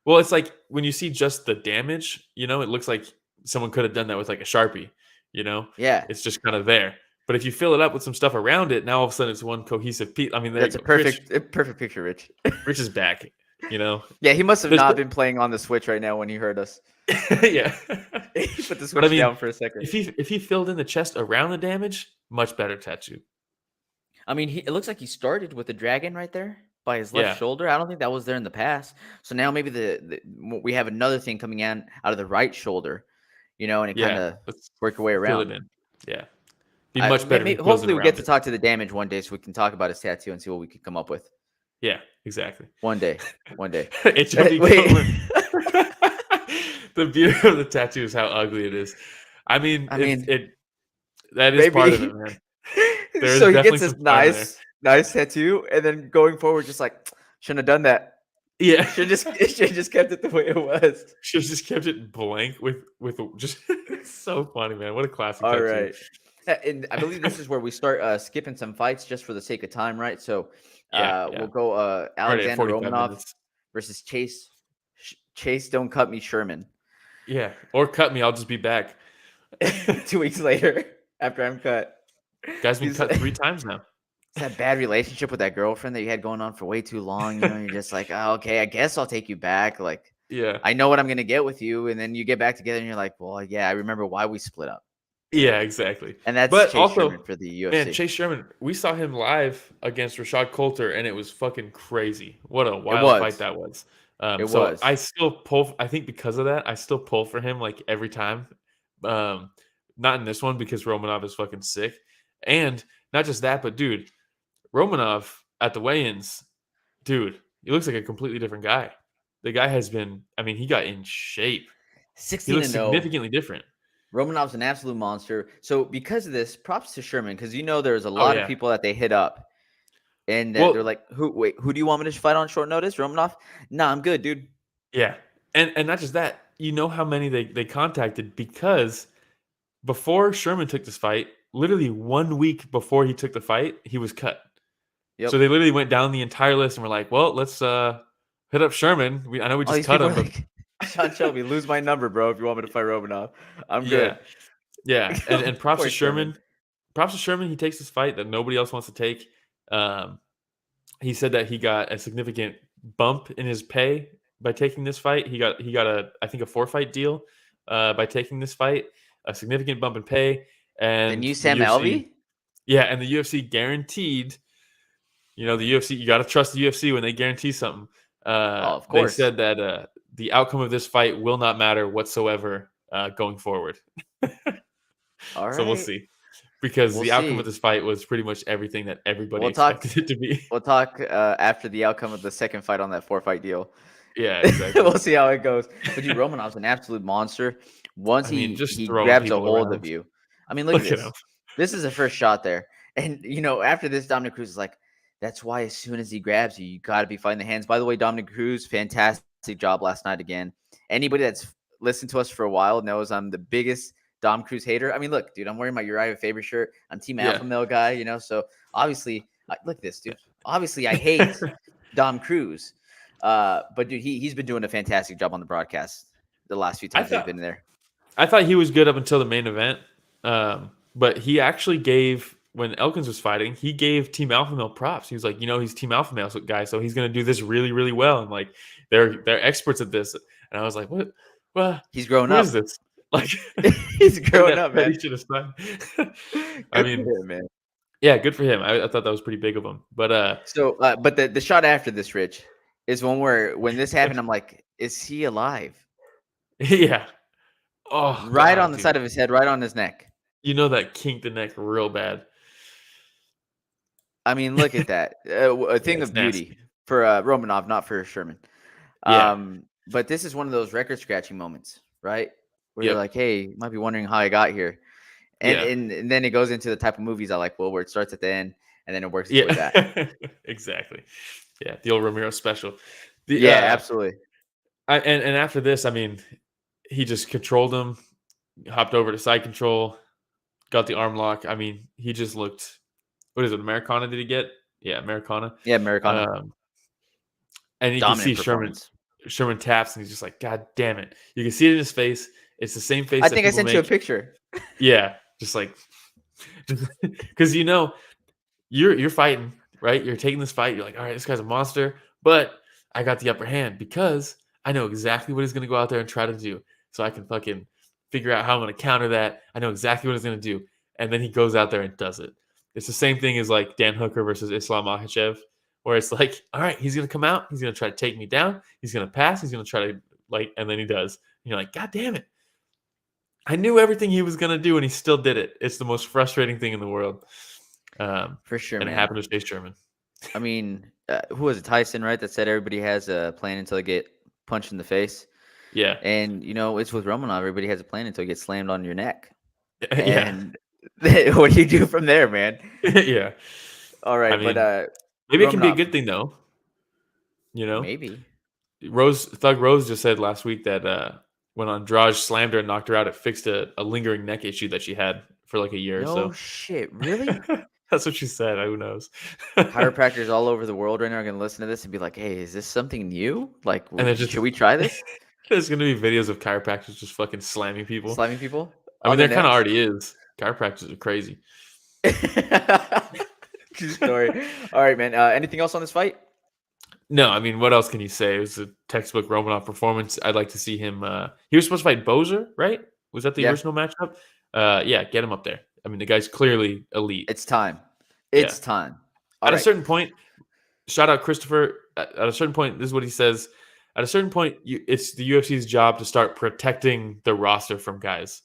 Well, it's like when you see just the damage, you know, it looks like someone could have done that with like a Sharpie, you know? Yeah. It's just kind of there. But if you fill it up with some stuff around it, now all of a sudden it's one cohesive piece. I mean, that's a perfect picture, Rich. Rich is back, you know? Yeah, he must have not been playing on the Switch right now when he heard us. Yeah. He put the Switch down for a second. If he filled in the chest around the damage, much better tattoo. I mean, it looks like he started with the dragon right there by his left shoulder. I don't think that was there in the past. So now maybe we have another thing coming out of the right shoulder, you know, and it kind of work your way around. Fill it in. Yeah. Be much better. Hopefully we'll get to talk to the damage one day so we can talk about his tattoo and see what we can come up with. Yeah, exactly. One day. The beauty of the tattoo is how ugly it is. I mean, that is part of it, man. So he gets this nice tattoo, and then going forward, just like shouldn't have done that. Yeah, should just kept it the way it was. Should have just kept it blank with just. It's so funny, man. What a classic. All right, and I believe this is where we start skipping some fights just for the sake of time, right? So we'll go Alexandr Romanov versus Chase. Chase, don't cut me, Sherman. Yeah, or cut me. I'll just be back 2 weeks later after I'm cut. Guy's been cut 3 times now. It's that bad relationship with that girlfriend that you had going on for way too long. You know, you're just like, oh, okay, I guess I'll take you back. Like, yeah, I know what I'm gonna get with you, and then you get back together, and you're like, well, yeah, I remember why we split up. Yeah, exactly. And that's Chase Sherman for the UFC. Man, Chase Sherman, we saw him live against Rashad Coulter, and it was fucking crazy. What a wild fight that was. I still pull. I think because of that, I still pull for him like every time. Not in this one because Romanov is fucking sick, and not just that, but dude, Romanov at the weigh-ins, dude, he looks like a completely different guy. The guy has been. I mean, he got in shape. 16-0. He looks significantly different. Romanov's an absolute monster. So because of this, props to Sherman because you know there's a lot of people that they hit up. And Well, they're like, who do you want me to fight on short notice? Romanov? Nah, I'm good, dude. yeah. And not just that, you know how many they contacted, because before Sherman took this fight, literally 1 week before he took the fight, he was cut. Yep. So they literally went down the entire list and were like, well, let's hit up Sherman. I know we All just these cut people him, are but like, Sean Shelby, lose my number, bro, if you want me to fight Romanov. I'm good. Yeah. And props Poor to Sherman. Props to Sherman. He takes this fight that nobody else wants to take. He said that he got a significant bump in his pay by taking this fight. He got I think a 4-fight deal by taking this fight, a significant bump in pay. And And you, the Sam UFC, Alvey? yeah, and the UFC guaranteed. The UFC, you got to trust the UFC when they guarantee something. Of They course. said that the outcome of this fight will not matter whatsoever going forward. All right. So we'll see. Because We'll the outcome of see. this fight was pretty much everything that everybody We'll talk- expected it to be. We'll talk after the outcome of the second fight on that 4-fight deal. Yeah, exactly. We'll see how it goes. But dude, Romanov's an absolute monster. Once just he throwing grabs a people hold around. of you. I mean, look at at this. him. This is the first shot there. And, after this, Dominic Cruz is like, that's why as soon as he grabs you, you got to be fighting the hands. By the way, Dominic Cruz, fantastic job last night again. Anybody that's listened to us for a while knows I'm the biggest Dom Cruz hater. I mean, look, dude, I'm wearing my Uriah Faber shirt. I'm Team Alpha Male guy, so obviously, look at this, dude. Obviously, I hate Dom Cruz. But, dude, he's been doing a fantastic job on the broadcast the last few times he's been there. I thought he was good up until the main event. But he actually gave, when Elkins was fighting, he gave Team Alpha Male props. He was like, he's Team Alpha Male guy, so he's going to do this really, really well. And, like, they're experts at this. And I was like, what? Well, he's grown who up. is this? Like, he's grown up, man. He should have signed. I mean, him, man. Yeah, good for him. I thought that was pretty big of him. But but the shot after this, Rich, is one where when this happened, I'm like, is he alive? Yeah. Oh, right on the side of his head, right on his neck. That kinked the neck real bad. I mean, look at that. A thing of beauty nasty. for Romanov, not for Sherman. Yeah. But this is one of those record-scratching moments, right? Where you're like, hey, you might be wondering how I got here. And then it goes into the type of movies I like, where it starts at the end and then it works its way back. Exactly. Yeah, the old Romero special. Absolutely. And after this, I mean, he just controlled him, hopped over to side control, got the arm lock. I mean, he just looked. What is it? Americana did he get? Yeah, Americana. Yeah, Americana. And you Dominant can see Sherman taps, and he's just like, God damn it. You can see it in his face. It's the same face. I think I sent you a picture. Yeah, just like, because you're fighting, right? You're taking this fight. You're like, all right, this guy's a monster, but I got the upper hand because I know exactly what he's going to go out there and try to do. So I can fucking figure out how I'm going to counter that. I know exactly what he's going to do. And then he goes out there and does it. It's the same thing as like Dan Hooker versus Islam Makhachev, where it's like, all right, he's going to come out. He's going to try to take me down. He's going to pass. He's going to try to and then he does. And you're like, God damn it. I knew everything he was going to do and he still did it. It's the most frustrating thing in the world. For sure, and man. It happened to Chase Sherman. I mean, who was it? Tyson, right? That said everybody has a plan until they get punched in the face. Yeah. And, it's with Romanov. Everybody has a plan until you get slammed on your neck. Yeah. And what do you do from there, man? Yeah. All right. I mean, but maybe Romanov, it can be a good thing, though. Maybe. Thug Rose just said last week that when Andrade slammed her and knocked her out, it fixed a lingering neck issue that she had for like a year or so. No shit. Really? That's what she said. Who knows? Chiropractors all over the world right now are going to listen to this and be like, hey, is this something new? Like, should we try this? There's going to be videos of chiropractors just fucking slamming people. Slamming people? I mean, there kind of already is. Chiropractors are crazy. True story. All right, man. Anything else on this fight? No, I mean, what else can you say? It was a textbook Romanov performance. I'd like to see him. He was supposed to fight Bozer, right? Was that the original matchup? Yeah, get him up there. I mean, the guy's clearly elite. It's time. It's time. At a certain point, shout out Christopher. At a certain point, this is what he says. At a certain point, it's the UFC's job to start protecting the roster from guys.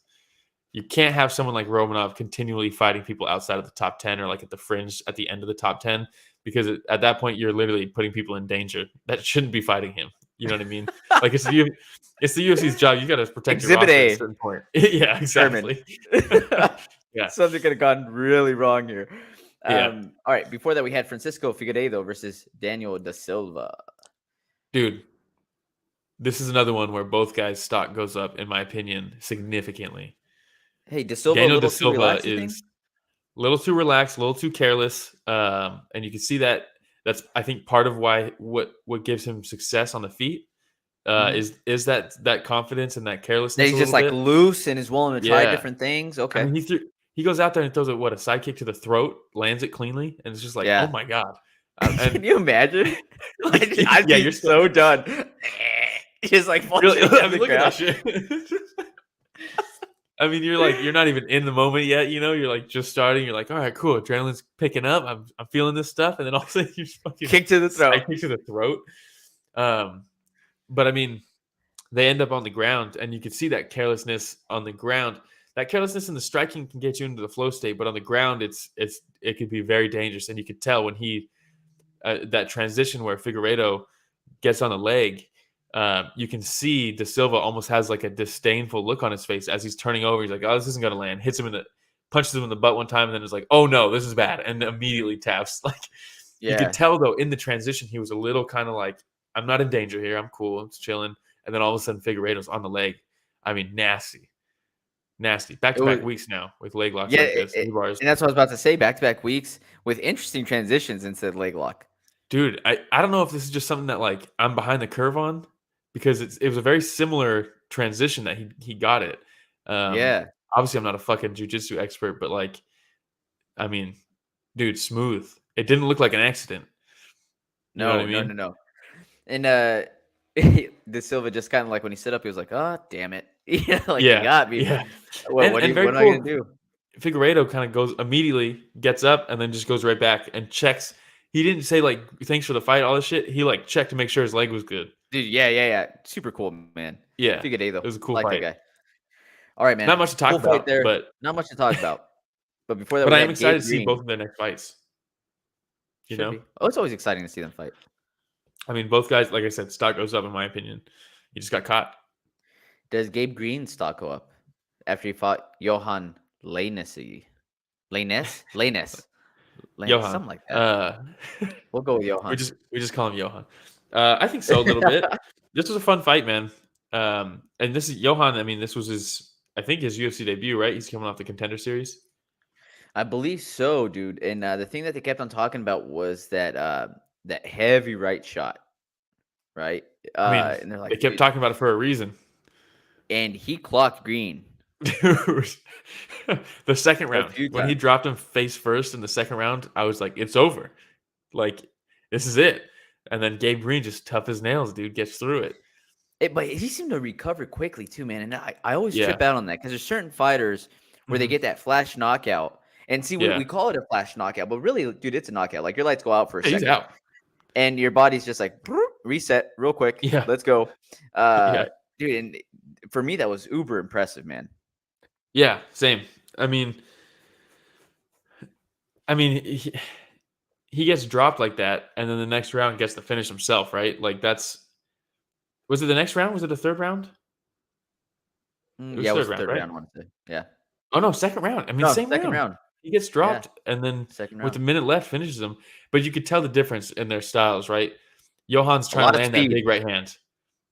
You can't have someone like Romanov continually fighting people outside of the top 10 or like at the fringe at the end of the top 10, because at that point, you're literally putting people in danger that shouldn't be fighting him. You know what I mean? Like it's the UFC's job. You got to protect your roster at a certain point. Yeah, exactly. Yeah. Something could have gone really wrong here. All right. Before that, we had Francisco Figueiredo versus Daniel da Silva. Dude, this is another one where both guys' stock goes up, in my opinion, significantly. Hey, da Silva a Daniel da little too Silva relaxed, you think? is a little too relaxed, a little too careless, and you can see that. That's, I think, part of why what gives him success on the feet is that confidence and that That carelessness. he's a just little like bit. loose and is willing to try Yeah. different things. I Okay. mean, he goes out there and throws a side kick to the throat, lands it cleanly, and it's just like, Yeah. oh my god. Can you imagine? I'd Yeah, be you're so done. Just like punching I on the mean, look at that ground. shit. I mean, you're not even in the moment yet, you're like just starting. You're like, all right, cool. Adrenaline's picking up. I'm feeling this stuff. And then all of a sudden you just fucking Kick to the throat. kick to the throat. But I mean, they end up on the ground and you can see that carelessness on the ground. That carelessness in the striking can get you into the flow state, but on the ground, it could be very dangerous. And you could tell when that transition where Figueiredo gets on the leg, you can see Da Silva almost has like a disdainful look on his face as he's turning over. He's like, "Oh, this isn't gonna land." Punches him in the butt one time, and then is like, "Oh no, this is bad," and immediately taps. Like you could tell though in the transition, he was a little kind of like, "I'm not in danger here. I'm cool. I'm just chilling." And then all of a sudden, Figueiredo's on the leg. I mean, nasty. Back-to-back weeks now with leg locks like this. And that's what I was about to say. Back-to-back weeks with interesting transitions into leg lock. Dude, I don't know if this is just something that like I'm behind the curve on, because it was a very similar transition that he got it. Obviously I'm not a fucking jiu-jitsu expert, but like, I mean, dude, smooth. It didn't look like an accident. You know what I mean? No. And Da Silva just kind of like when he stood up, he was like, "Oh, damn it!" You got me. Yeah. What am I gonna do? Figueiredo kind of goes immediately, gets up, and then just goes right back and checks. He didn't say like thanks for the fight, all this shit. He like checked to make sure his leg was good. Dude, yeah. Super cool, man. Yeah. Figueiredo. It was a cool like fight. That guy. All right, man. Not much to talk cool about fight there. but Not much to talk about. But before that, but we I had am excited Gabe to see Green. both of their next fights. You know? Oh, it's always exciting to see them fight. I mean, both guys, like I said, stock goes up in my opinion. He just got caught. Does Gabe Green's stock go up after he fought Yohan Lainesse? Lainesse. Yohan. Something like that. We'll go with Yohan. We just call him Yohan. I think so a little bit. This was a fun fight, man. And this is Yohan. I mean, this was his UFC debut, right? He's coming off the Contender Series. I believe so, dude. And the thing that they kept on talking about was that that heavy right shot, right? I mean, and they're like, they kept talking about it for a reason. And he clocked Green. The second round, when he dropped him face first in the second round, I was like, it's over. Like, this is it. And then Gabe Green, just tough as nails, dude, gets through it. But he seemed to recover quickly too, man. And I always trip out on that because there's certain fighters where they get that flash knockout. And see, we call it a flash knockout, but really, dude, it's a knockout. Like your lights go out for a second. He's out. And your body's just like, reset real quick. Yeah. Let's go. Dude, and for me, that was uber impressive, man. Yeah, same. I mean, he gets dropped like that, and then the next round gets to finish himself, right? Like was it the next round? Was it the third round? It was the third round, I want to say. Yeah. Oh no, second round. I mean, same second round. He gets dropped, and then with a minute left, finishes him. But you could tell the difference in their styles, right? Yohan's trying to land that big right hand.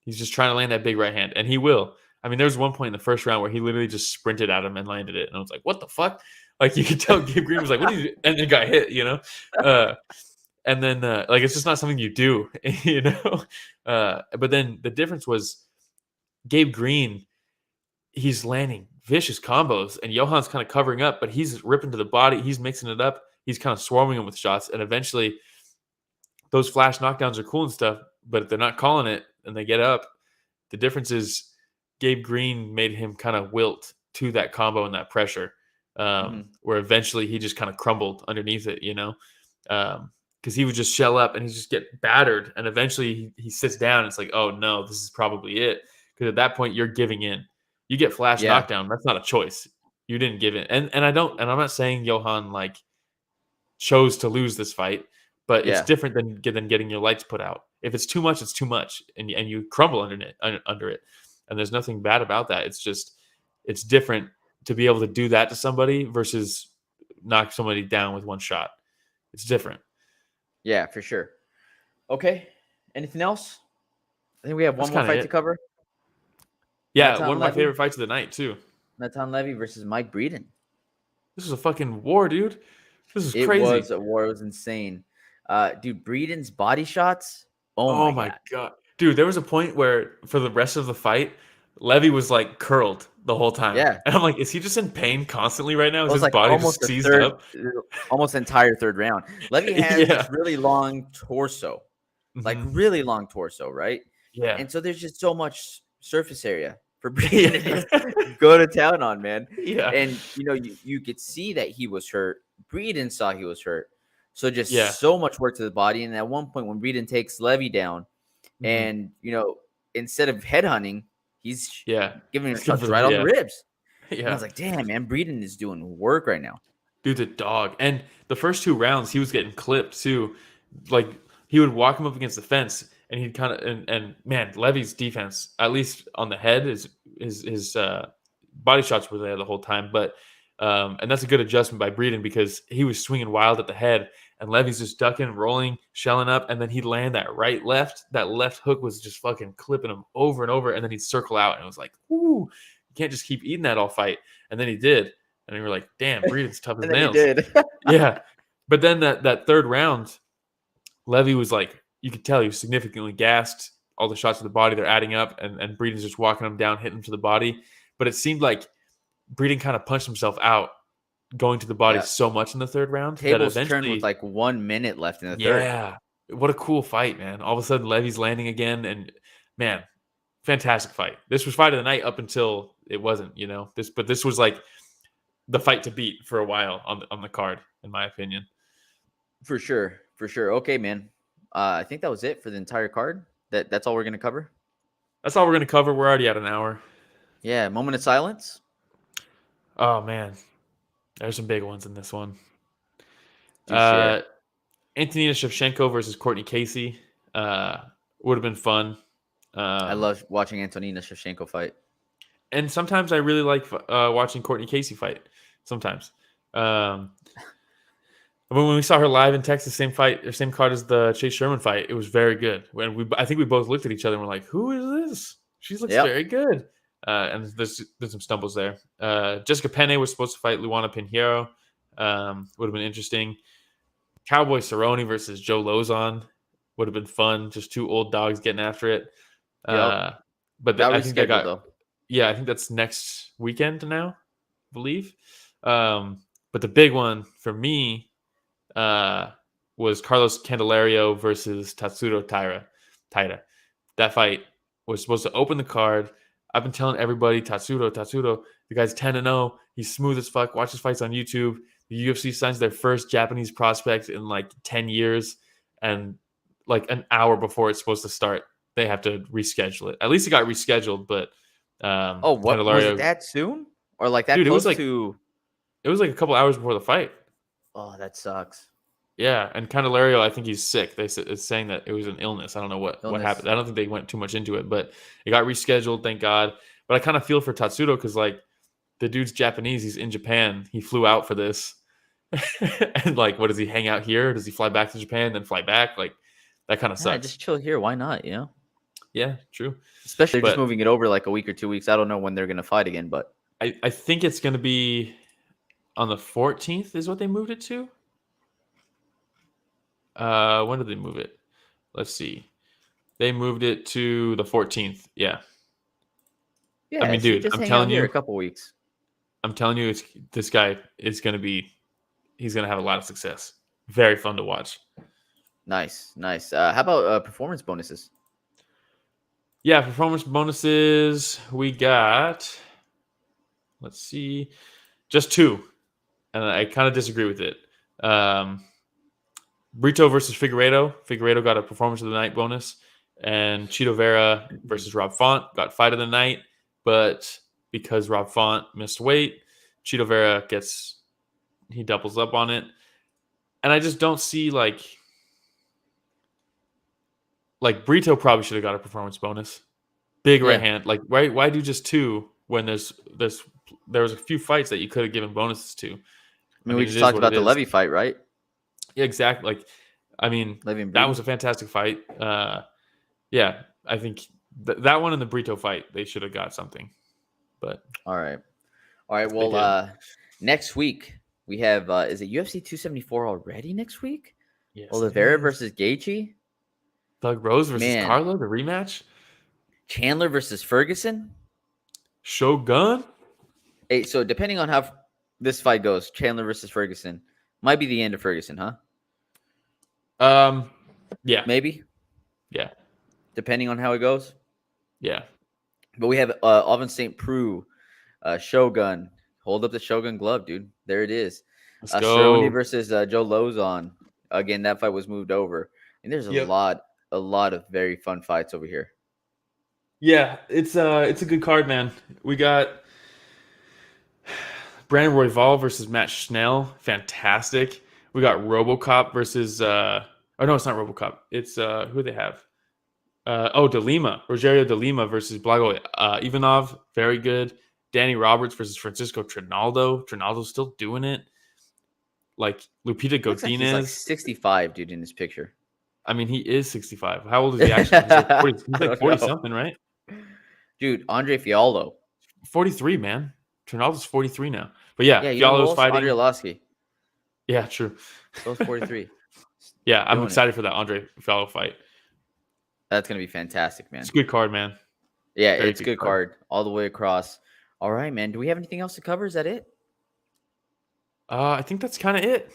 He's just trying to land that big right hand, and he will. I mean, there was one point in the first round where he literally just sprinted at him and landed it, and I was like, "What the fuck?" Like you could tell Gabe Green was like, "What did you?" And then got hit, you know. And then like it's just not something you do, you know. But then the difference was Gabe Green. He's landing vicious combos, and Yohan's kind of covering up, but he's ripping to the body. He's mixing it up. He's kind of swarming him with shots, and eventually, those flash knockdowns are cool and stuff. But if they're not calling it and they get up, the difference is Gabe Green made him kind of wilt to that combo and that pressure, where eventually he just kind of crumbled underneath it, you know, because he would just shell up and he just get battered, and eventually he sits down. And it's like, oh no, this is probably it, because at that point you're giving in. You get flash knockdown. That's not a choice. You didn't give in. And I'm not saying Yohan like chose to lose this fight, but it's different than getting your lights put out. If it's too much, it's too much, and you crumble under it. And there's nothing bad about that. It's just it's different to be able to do that to somebody versus knock somebody down with one shot. It's different. Yeah, for sure. Okay. Anything else? I think we have That's one more kinda fight to it. cover. Yeah, Natan one of my Levy. favorite fights of the night too. Natan Levy versus Mike Breeden. This is a fucking war, dude. This is It crazy. was a war. It was insane. Dude, Breeden's body shots. Oh Oh my my god. god. Dude, there was a point where for the rest of the fight, Levy was like curled the whole time. Yeah. And I'm like, is he just in pain constantly right now? It Is was his like body almost just the seized up? almost the entire third round. Levy has Yeah. this really long torso, like Mhm. really long torso, right? Yeah. And so there's just so much surface area for Breeden to just go to town on, man. Yeah. And you could see that he was hurt. Breeden saw he was hurt. So just Yeah. so much work to the body. And at one point when Breeden takes Levy down, Mhm. and instead of headhunting, he's Yeah. giving him He's shots giving- right on yeah. the ribs. And I Yeah. was like, damn, man, Breeden is doing work right now. Dude's a dog. And the first 2 rounds, he was getting clipped too. Like he would walk him up against the fence, and he'd kind of and man, Levy's defense, at least on the head, his body shots were there the whole time. But and that's a good adjustment by Breeden because he was swinging wild at the head, and Levy's just ducking, rolling, shelling up, and then he'd land that right left. That left hook was just fucking clipping him over and over, and then he'd circle out, and it was like, ooh, you can't just keep eating that all fight. And then he did. And we were like, damn, Breeden's tough as And then nails. he did. Yeah. But then that third round, Levy was like, you could tell he was significantly gassed. All the shots to the body, they're adding up, and Breeden's just walking him down, hitting him to the body. But it seemed like Breeden kind of punched himself out, going to the body Yeah. so much in the third round Tables that eventually turned with like 1 minute left in the third. yeah. What a cool fight, man. All of a sudden Levy's landing again, and man, fantastic fight. This was fight of the night up until it wasn't, this was like the fight to beat for a while on the card, in my opinion. For sure. Okay, man. I think that was it for the entire card. That's all we're gonna cover. That's all we're gonna cover. We're already at an hour. Yeah, moment of silence. Oh man, there's some big ones in this one. Do share. Antonina Shevchenko versus Courtney Casey would have been fun. I love watching Antonina Shevchenko fight. And sometimes I really like watching Courtney Casey fight. Sometimes. When we saw her live in Texas, same card as the Chase Sherman fight, it was very good. I think we both looked at each other and were like, "Who is this? She looks very good." And there's some stumbles there. Jessica Penne was supposed to fight Luana Pinheiro. Would have been interesting. Cowboy Cerrone versus Joe Lozon would have been fun. Just 2 old dogs getting after it. Yep. But Got I think they rescheduled, though. Yeah, I think that's next weekend now, I believe. But the big one for me was Carlos Candelario versus Tatsuro Taira. That fight was supposed to open the card. I've been telling everybody, Tatsuro, the guy's 10-0. He's smooth as fuck. Watch his fights on YouTube. The UFC signs their first Japanese prospect in like 10 years. And like an hour before it's supposed to start, they have to reschedule it. At least it got rescheduled, but What Candelario, was it that soon? Or like that dude, close it was to it was like a couple hours before the fight. Oh, that sucks. Yeah, and Candelario, I think he's sick. It's saying that it was an illness. I don't know what happened. I don't think they went too much into it, but it got rescheduled, thank God. But I kind of feel for Tatsuro because, like, the dude's Japanese. He's in Japan. He flew out for this. And, like, what, does he hang out here? Does he fly back to Japan, then fly back? Like, that kind of Yeah, sucks. just chill here. Why not, Yeah, true. Especially just moving it over like a week or 2 weeks. I don't know when they're going to fight again, but I think it's going to be on the 14th is what they moved it to. When did they move it? Let's see. They moved it to the 14th. Yeah. Yeah, I mean, so dude, just I'm hang telling out here you, a couple weeks. I'm telling you, this guy is going to be, he's going to have a lot of success. Very fun to watch. Nice. How about performance bonuses? Yeah, performance bonuses. We got, let's see, just 2. And I kind of disagree with it. Brito versus Figueiredo. Figueiredo got a performance of the night bonus. And Chito Vera versus Rob Font got fight of the night. But because Rob Font missed weight, Chito Vera he doubles up on it. And I just don't see like Brito probably should have got a performance bonus. Big right hand. Like why do just 2 when there was a few fights that you could have given bonuses to? I mean we just talked about the Levy fight, right? Yeah, exactly. Like, I mean, Levy and that Breeden. was a fantastic fight. Yeah, I think that one and the Brito fight, they should have got something. But All right. Well, didn't. next week we have is it UFC 274 already next week? Yes, Oliveira it is. versus Gaethje. Thug Rose versus Man. Carlo, the rematch. Chandler versus Ferguson. Shogun. Hey, so depending on how this fight goes, Chandler versus Ferguson might be the end of Ferguson, huh? Yeah, Maybe, yeah, depending on how it goes. yeah. But we have Alvin St. Preux, Shogun. Hold up the Shogun glove, dude. There it is. Let's Cerrone go. versus Joe Lozon. Again, that fight was moved over. And there's a Yep. lot of very fun fights over here. Yeah, it's a good card, man. We got Brandon Royval versus Matt Schnell. Fantastic. We got RoboCop versus oh no, it's not RoboCop. It's who they have. De Lima. Rogerio de Lima versus Blago Ivanov. Very good. Danny Roberts versus Francisco Trinaldo. Trinaldo's still doing it. Like Lupita Looks like he's like Godinez. 65, dude, in this picture. I mean, he is 65. How old is he actually? He's I like don't 40 know. something, right? Dude, Andre Fiallo. 43, man. Trinaldo's 43 now. But yeah, Yeah, you know who Fiallo's else? fighting. Andrei Arlovski. Yeah, true. So 43. Yeah, I'm Doing it. excited for that Andre Fiallo fight. That's going to be fantastic, man. It's a good card, man. Yeah, Very it's a good card all the way across. All right, man. Do we have anything else to cover? Is that it? I think that's kind of it.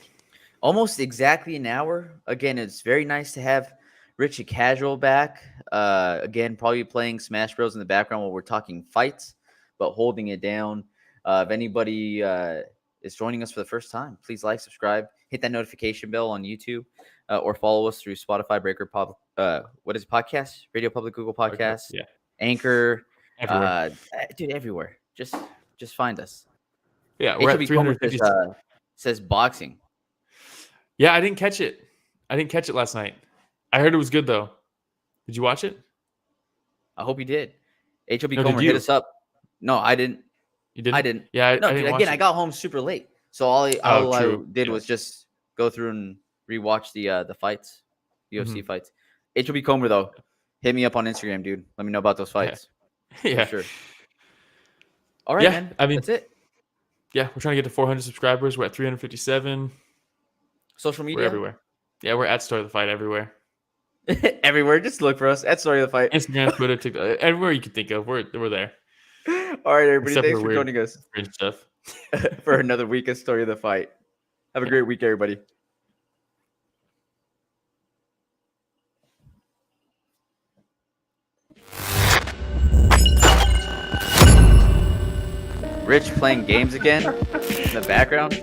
Almost exactly an hour. Again, it's very nice to have Richie Casual back. Again, probably playing Smash Bros in the background while we're talking fights, but holding it down. If anybody is joining us for the first time, please like, subscribe, hit that notification bell on YouTube, or follow us through Spotify, Breaker, what is it, podcast, Radio Public, Google Podcasts, Yeah, Anchor, everywhere. dude, everywhere. Just find us. Yeah, we're at HLB Comer 350. says boxing. Yeah, I didn't catch it. I didn't catch it last night. I heard it was good though. Did you watch it? I hope you did. HLB No, Comer, did hit you? us up. No, I didn't. You didn't? I didn't. Yeah, No, I dude, didn't watch again, I it. got home super late. So all I did Yeah. was just go through and rewatch the fights, UFC Mhm. fights. HLB Comer, though, hit me up on Instagram, dude. Let me know about those fights. Yeah. For sure. All right, Yeah, man. I mean, that's it. Yeah, we're trying to get to 400 subscribers. We're at 357. Social media? We're everywhere. Yeah, we're at Story of the Fight everywhere. Everywhere. Just look for us at Story of the Fight. Instagram, Twitter, TikTok, everywhere you can think of. We're there. All right, everybody. Except Thanks for for weird joining us fringe stuff. for another week of Story of the Fight. Have a great week, everybody. Rich playing games again in the background.